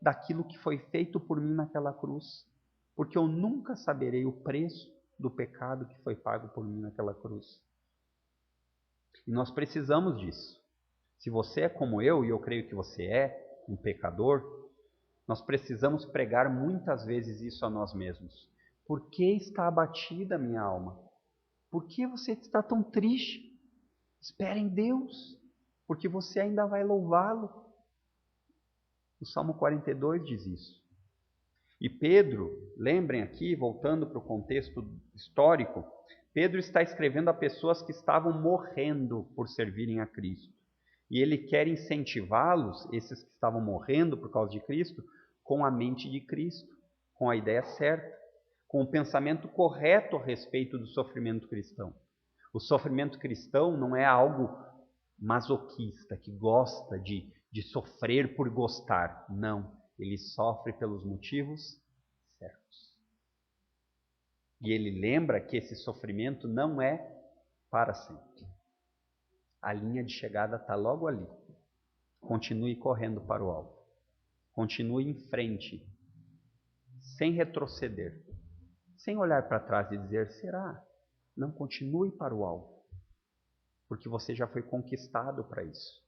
daquilo que foi feito por mim naquela cruz. Porque eu nunca saberei o preço do pecado que foi pago por mim naquela cruz. E nós precisamos disso. Se você é como eu, e eu creio que você é, um pecador, nós precisamos pregar muitas vezes isso a nós mesmos. Por que está abatida a minha alma? Por que você está tão triste? Espera em Deus, porque você ainda vai louvá-lo. O Salmo 42 diz isso. E Pedro, lembrem aqui, voltando para o contexto histórico, Pedro está escrevendo a pessoas que estavam morrendo por servirem a Cristo. E ele quer incentivá-los, esses que estavam morrendo por causa de Cristo, com a mente de Cristo, com a ideia certa, com o pensamento correto a respeito do sofrimento cristão. O sofrimento cristão não é algo masoquista, que gosta de sofrer por gostar. Não, ele sofre pelos motivos certos. E ele lembra que esse sofrimento não é para sempre. A linha de chegada está logo ali. Continue correndo para o alvo. Continue em frente, sem retroceder, sem olhar para trás e dizer, será? Não, continue para o alvo, porque você já foi conquistado para isso.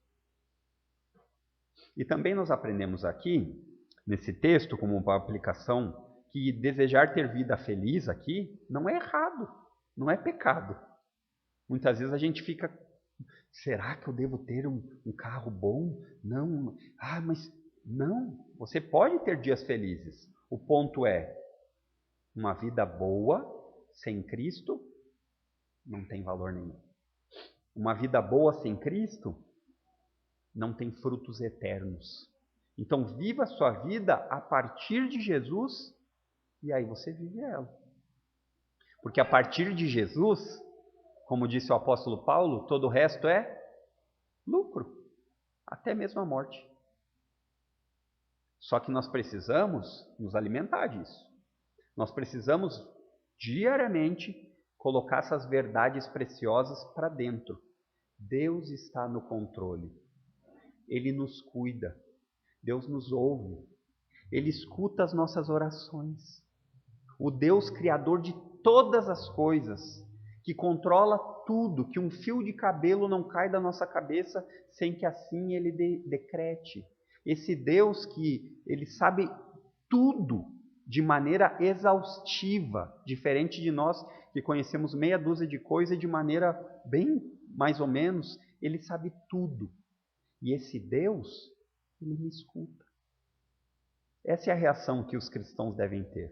E também nós aprendemos aqui, nesse texto, como uma aplicação, que desejar ter vida feliz aqui não é errado, não é pecado. Muitas vezes a gente fica, será que eu devo ter um carro bom? Não, mas não, você pode ter dias felizes. O ponto é, uma vida boa, sem Cristo, não tem valor nenhum. Uma vida boa sem Cristo não tem frutos eternos. Então viva a sua vida a partir de Jesus e aí você vive ela. Porque a partir de Jesus Como disse o apóstolo Paulo, todo o resto é lucro, até mesmo a morte. Só que nós precisamos nos alimentar disso. Nós precisamos diariamente colocar essas verdades preciosas para dentro. Deus está no controle. Ele nos cuida. Deus nos ouve. Ele escuta as nossas orações. O Deus criador de todas as coisas, que controla tudo, que um fio de cabelo não cai da nossa cabeça sem que assim ele decrete. Esse Deus que ele sabe tudo de maneira exaustiva, diferente de nós que conhecemos meia dúzia de coisas de maneira bem mais ou menos, ele sabe tudo. E esse Deus, ele me escuta. Essa é a reação que os cristãos devem ter.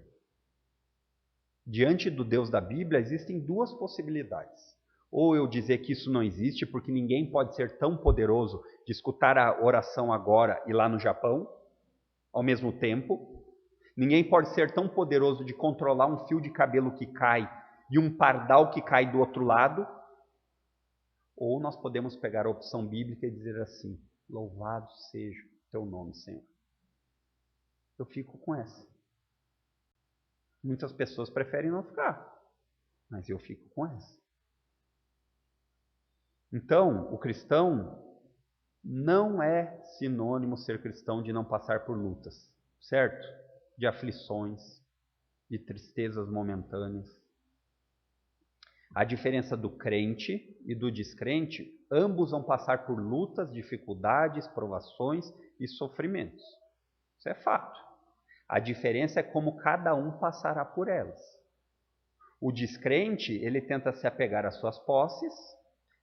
Diante do Deus da Bíblia, existem duas possibilidades. Ou eu dizer que isso não existe, porque ninguém pode ser tão poderoso de escutar a oração agora e lá no Japão, ao mesmo tempo. Ninguém pode ser tão poderoso de controlar um fio de cabelo que cai e um pardal que cai do outro lado. Ou nós podemos pegar a opção bíblica e dizer assim: louvado seja o teu nome, Senhor. Eu fico com essa. Muitas pessoas preferem não ficar, mas eu fico com essa. Então, o cristão não é sinônimo ser cristão de não passar por lutas, certo? De aflições, de tristezas momentâneas. A diferença do crente e do descrente, ambos vão passar por lutas, dificuldades, provações e sofrimentos. Isso é fato. A diferença é como cada um passará por elas. O descrente, ele tenta se apegar às suas posses,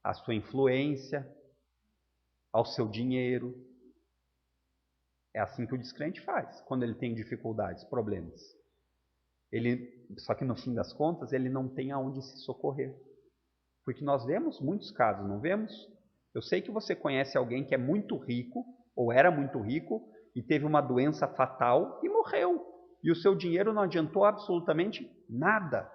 à sua influência, ao seu dinheiro. É assim que o descrente faz, quando ele tem dificuldades, problemas. Só que no fim das contas, ele não tem aonde se socorrer. Porque nós vemos muitos casos, não vemos? Eu sei que você conhece alguém que é muito rico, ou era muito rico, e teve uma doença fatal e morreu. E o seu dinheiro não adiantou absolutamente nada.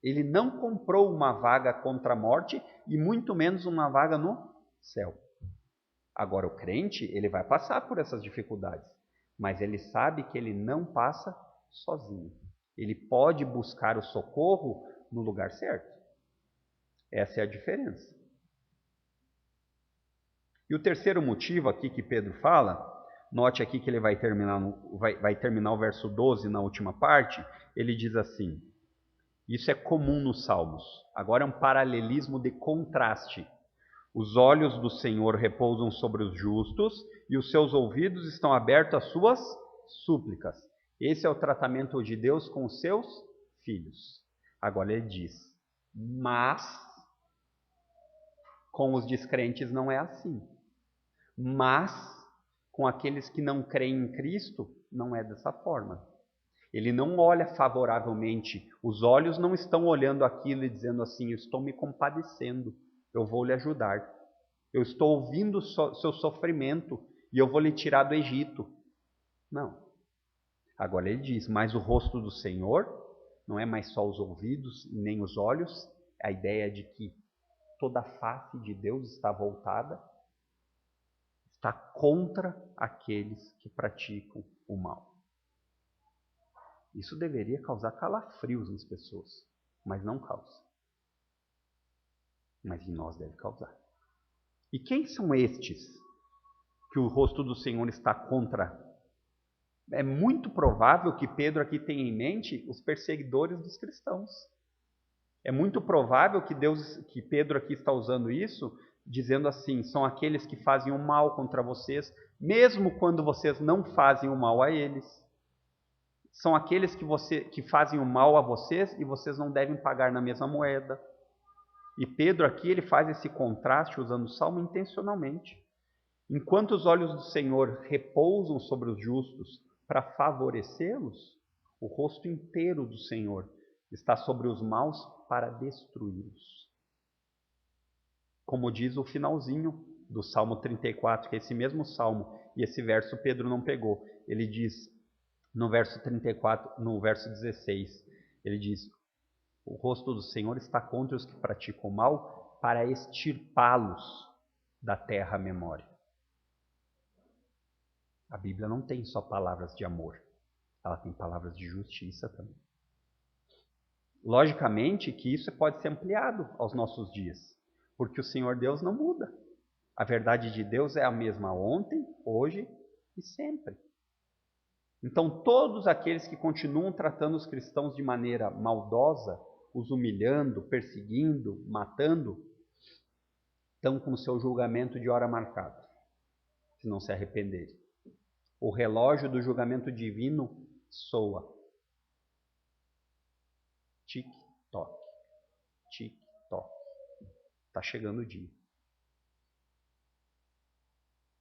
Ele não comprou uma vaga contra a morte e muito menos uma vaga no céu. Agora o crente, ele vai passar por essas dificuldades, mas ele sabe que ele não passa sozinho. Ele pode buscar o socorro no lugar certo. Essa é a diferença. E o terceiro motivo aqui que Pedro fala, note aqui que ele vai terminar o verso 12 na última parte, ele diz assim: isso é comum nos Salmos. Agora é um paralelismo de contraste. Os olhos do Senhor repousam sobre os justos e os seus ouvidos estão abertos às suas súplicas. Esse é o tratamento de Deus com os seus filhos. Agora ele diz: mas com os descrentes não é assim. Mas com aqueles que não creem em Cristo, não é dessa forma. Ele não olha favoravelmente. Os olhos não estão olhando aquilo e dizendo assim: eu estou me compadecendo, eu vou lhe ajudar. Eu estou ouvindo o seu sofrimento e eu vou lhe tirar do Egito. Não. Agora ele diz: mas o rosto do Senhor não é mais só os ouvidos nem os olhos. A ideia de que toda a face de Deus está voltada, está contra aqueles que praticam o mal. Isso deveria causar calafrios nas pessoas, mas não causa. Mas em nós deve causar. E quem são estes que o rosto do Senhor está contra? É muito provável que Pedro aqui tenha em mente os perseguidores dos cristãos. É muito provável que Pedro aqui está usando isso, dizendo assim: são aqueles que fazem o mal contra vocês, mesmo quando vocês não fazem o mal a eles. São aqueles que fazem o mal a vocês e vocês não devem pagar na mesma moeda. E Pedro aqui ele faz esse contraste usando o Salmo intencionalmente. Enquanto os olhos do Senhor repousam sobre os justos para favorecê-los, o rosto inteiro do Senhor está sobre os maus para destruí-los. Como diz o finalzinho do Salmo 34, que é esse mesmo Salmo, e esse verso Pedro não pegou. Ele diz no verso 34, no verso 16, ele diz: o rosto do Senhor está contra os que praticam o mal, para extirpá-los da terra à memória. A Bíblia não tem só palavras de amor, ela tem palavras de justiça também. Logicamente que isso pode ser ampliado aos nossos dias, porque o Senhor Deus não muda. A verdade de Deus é a mesma ontem, hoje e sempre. Então, todos aqueles que continuam tratando os cristãos de maneira maldosa, os humilhando, perseguindo, matando, estão com o seu julgamento de hora marcado, se não se arrependerem. O relógio do julgamento divino soa. Tic-toc, tic-toc. Está chegando o dia.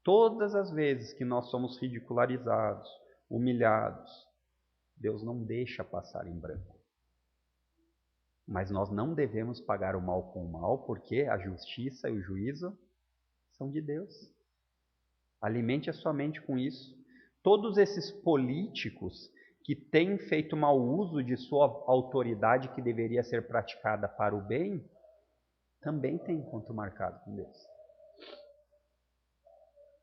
Todas as vezes que nós somos ridicularizados, humilhados, Deus não deixa passar em branco. Mas nós não devemos pagar o mal com o mal, porque a justiça e o juízo são de Deus. Alimente a sua mente com isso. Todos esses políticos que têm feito mau uso de sua autoridade que deveria ser praticada para o bem, também têm encontro marcado com Deus.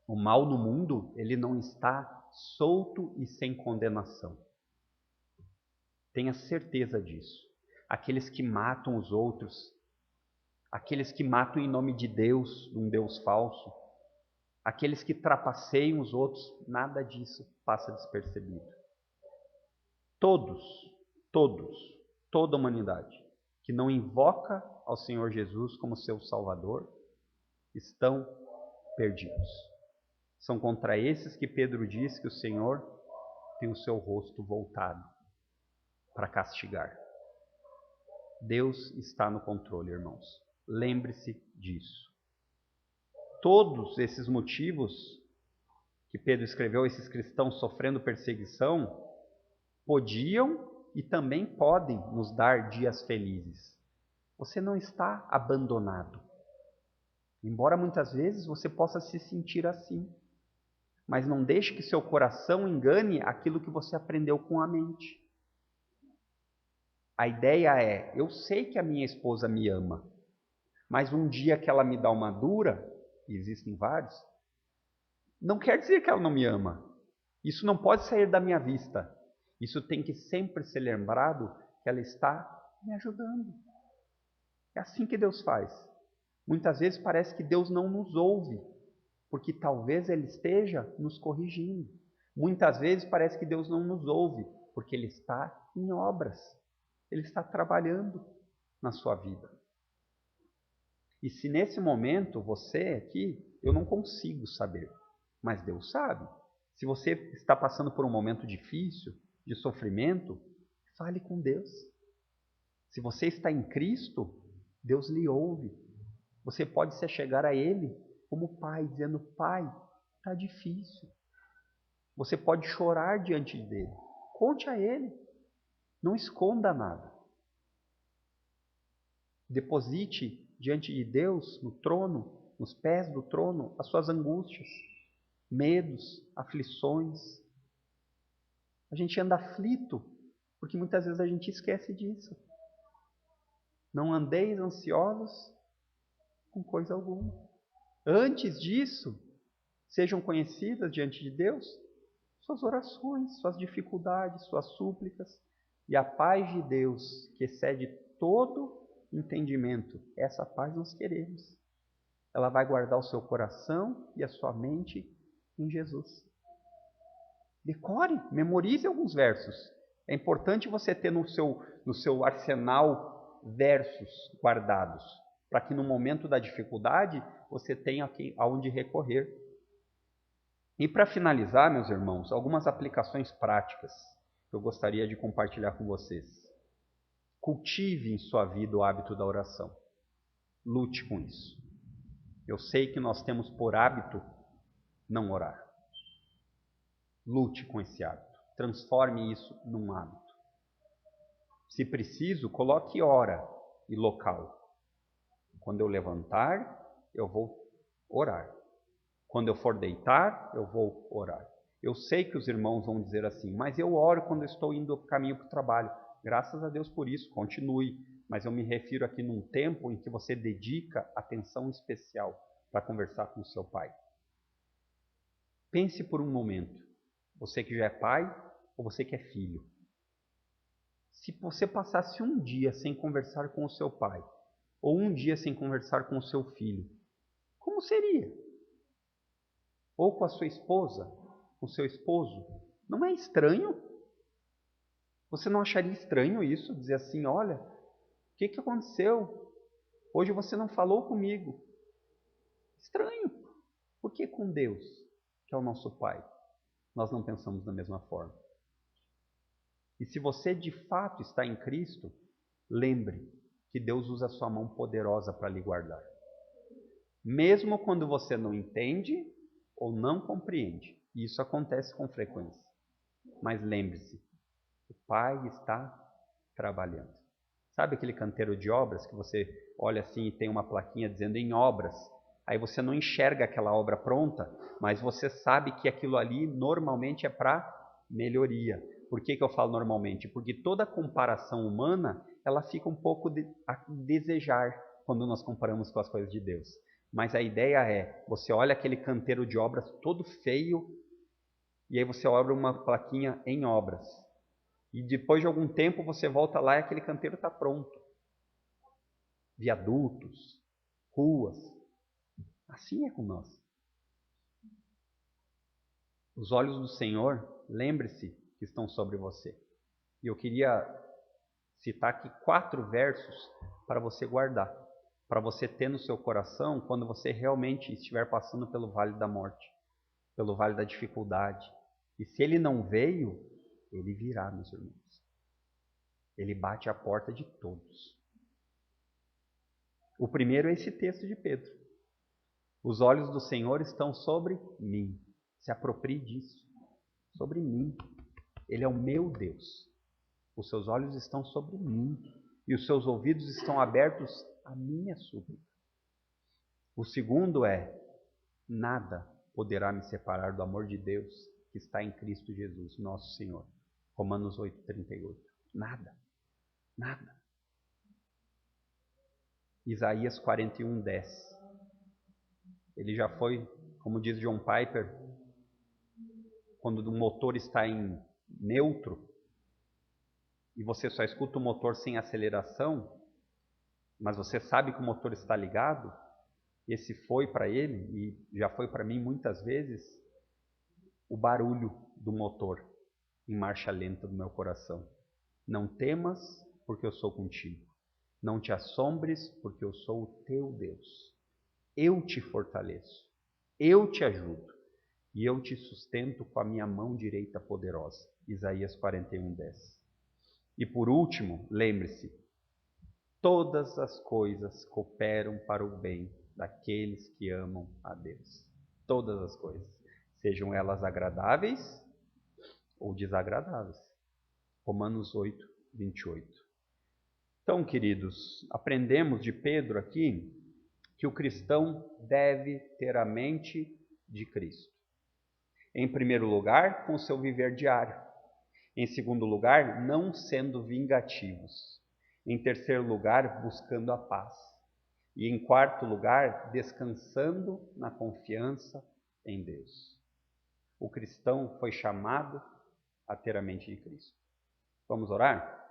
O mal no mundo, ele não está solto e sem condenação. Tenha certeza disso. Aqueles que matam os outros, aqueles que matam em nome de Deus, um Deus falso, aqueles que trapaceiam os outros, nada disso passa despercebido. Toda a humanidade que não invoca ao Senhor Jesus como seu Salvador, estão perdidos. São contra esses que Pedro diz que o Senhor tem o seu rosto voltado para castigar. Deus está no controle, irmãos. Lembre-se disso. Todos esses motivos que Pedro escreveu, esses cristãos sofrendo perseguição, podiam e também podem nos dar dias felizes. Você não está abandonado. Embora muitas vezes você possa se sentir assim. Mas não deixe que seu coração engane aquilo que você aprendeu com a mente. A ideia é, eu sei que a minha esposa me ama, mas um dia que ela me dá uma dura, e existem vários, não quer dizer que ela não me ama. Isso não pode sair da minha vista. Isso tem que sempre ser lembrado que ela está me ajudando. É assim que Deus faz. Muitas vezes parece que Deus não nos ouve, porque talvez Ele esteja nos corrigindo. Muitas vezes parece que Deus não nos ouve, porque Ele está em obras. Ele está trabalhando na sua vida. E se nesse momento você aqui, eu não consigo saber, mas Deus sabe. Se você está passando por um momento difícil, de sofrimento, fale com Deus. Se você está em Cristo, Deus lhe ouve. Você pode se chegar a Ele como pai, dizendo, Pai, está difícil. Você pode chorar diante dele. Conte a Ele. Não esconda nada. Deposite diante de Deus, no trono, nos pés do trono, as suas angústias, medos, aflições. A gente anda aflito, porque muitas vezes a gente esquece disso. Não andeis ansiosos com coisa alguma. Antes disso, sejam conhecidas diante de Deus suas orações, suas dificuldades, suas súplicas, e a paz de Deus, que excede todo entendimento, essa paz nós queremos. Ela vai guardar o seu coração e a sua mente em Jesus. Decore, memorize alguns versos. É importante você ter no seu arsenal versos guardados, para que no momento da dificuldade você tenha aonde recorrer. E para finalizar, meus irmãos, algumas aplicações práticas que eu gostaria de compartilhar com vocês. Cultive em sua vida o hábito da oração. Lute com isso. Eu sei que nós temos por hábito não orar. Lute com esse hábito. Transforme isso num hábito. Se preciso, coloque hora e local. Quando eu levantar, eu vou orar. Quando eu for deitar, eu vou orar. Eu sei que os irmãos vão dizer assim, mas eu oro quando eu estou indo caminho para o trabalho. Graças a Deus por isso, continue. mas eu me refiro aqui num tempo em que você dedica atenção especial para conversar com o seu pai. Pense por um momento, você que já é pai ou você que é filho. Se você passasse um dia sem conversar com o seu pai, ou um dia sem conversar com o seu filho, como seria? Ou com a sua esposa, com o seu esposo? Não é estranho? Você não acharia estranho isso? Dizer assim, olha, o que aconteceu? Hoje você não falou comigo. Estranho. Por que com Deus, que é o nosso Pai, nós não pensamos da mesma forma? E se você de fato está em Cristo, lembre que Deus usa a sua mão poderosa para lhe guardar. Mesmo quando você não entende ou não compreende. E isso acontece com frequência. Mas lembre-se, o Pai está trabalhando. Sabe aquele canteiro de obras que você olha assim e tem uma plaquinha dizendo em obras? Aí você não enxerga aquela obra pronta, mas você sabe que aquilo ali normalmente é para melhoria. Por que eu falo normalmente? Porque toda comparação humana, ela fica um pouco a desejar quando nós comparamos com as coisas de Deus. Mas a ideia é, você olha aquele canteiro de obras todo feio, e aí você abre uma plaquinha em obras. E depois de algum tempo você volta lá e aquele canteiro está pronto. Viadutos, ruas. Assim é com nós. Os olhos do Senhor, lembre-se que estão sobre você. E eu queria citar aqui 4 versos para você guardar. Para você ter no seu coração quando você realmente estiver passando pelo vale da morte. Pelo vale da dificuldade. E se ele não veio, ele virá, meus irmãos. Ele bate a porta de todos. O primeiro é esse texto de Pedro. Os olhos do Senhor estão sobre mim. Se aproprie disso. Sobre mim. Ele é o meu Deus. Os seus olhos estão sobre mim. E os seus ouvidos estão abertos à minha súplica. O segundo é: nada poderá me separar do amor de Deus que está em Cristo Jesus, nosso Senhor. Romanos 8:38. Nada. Nada. Isaías 41:10. Ele já foi, como diz John Piper, quando o motor está em neutro e você só escuta o motor sem aceleração, mas você sabe que o motor está ligado, esse foi para ele, e já foi para mim muitas vezes, o barulho do motor em marcha lenta do meu coração. Não temas, porque eu sou contigo. Não te assombres, porque eu sou o teu Deus. Eu te fortaleço, eu te ajudo e eu te sustento com a minha mão direita poderosa. Isaías 41:10. E por último, lembre-se, todas as coisas cooperam para o bem daqueles que amam a Deus. Todas as coisas, sejam elas agradáveis ou desagradáveis. Romanos 8:28. Então, queridos, aprendemos de Pedro aqui que o cristão deve ter a mente de Cristo. Em primeiro lugar, com o seu viver diário. Em segundo lugar, não sendo vingativos. Em terceiro lugar, buscando a paz. E em quarto lugar, descansando na confiança em Deus. O cristão foi chamado a ter a mente de Cristo. Vamos orar?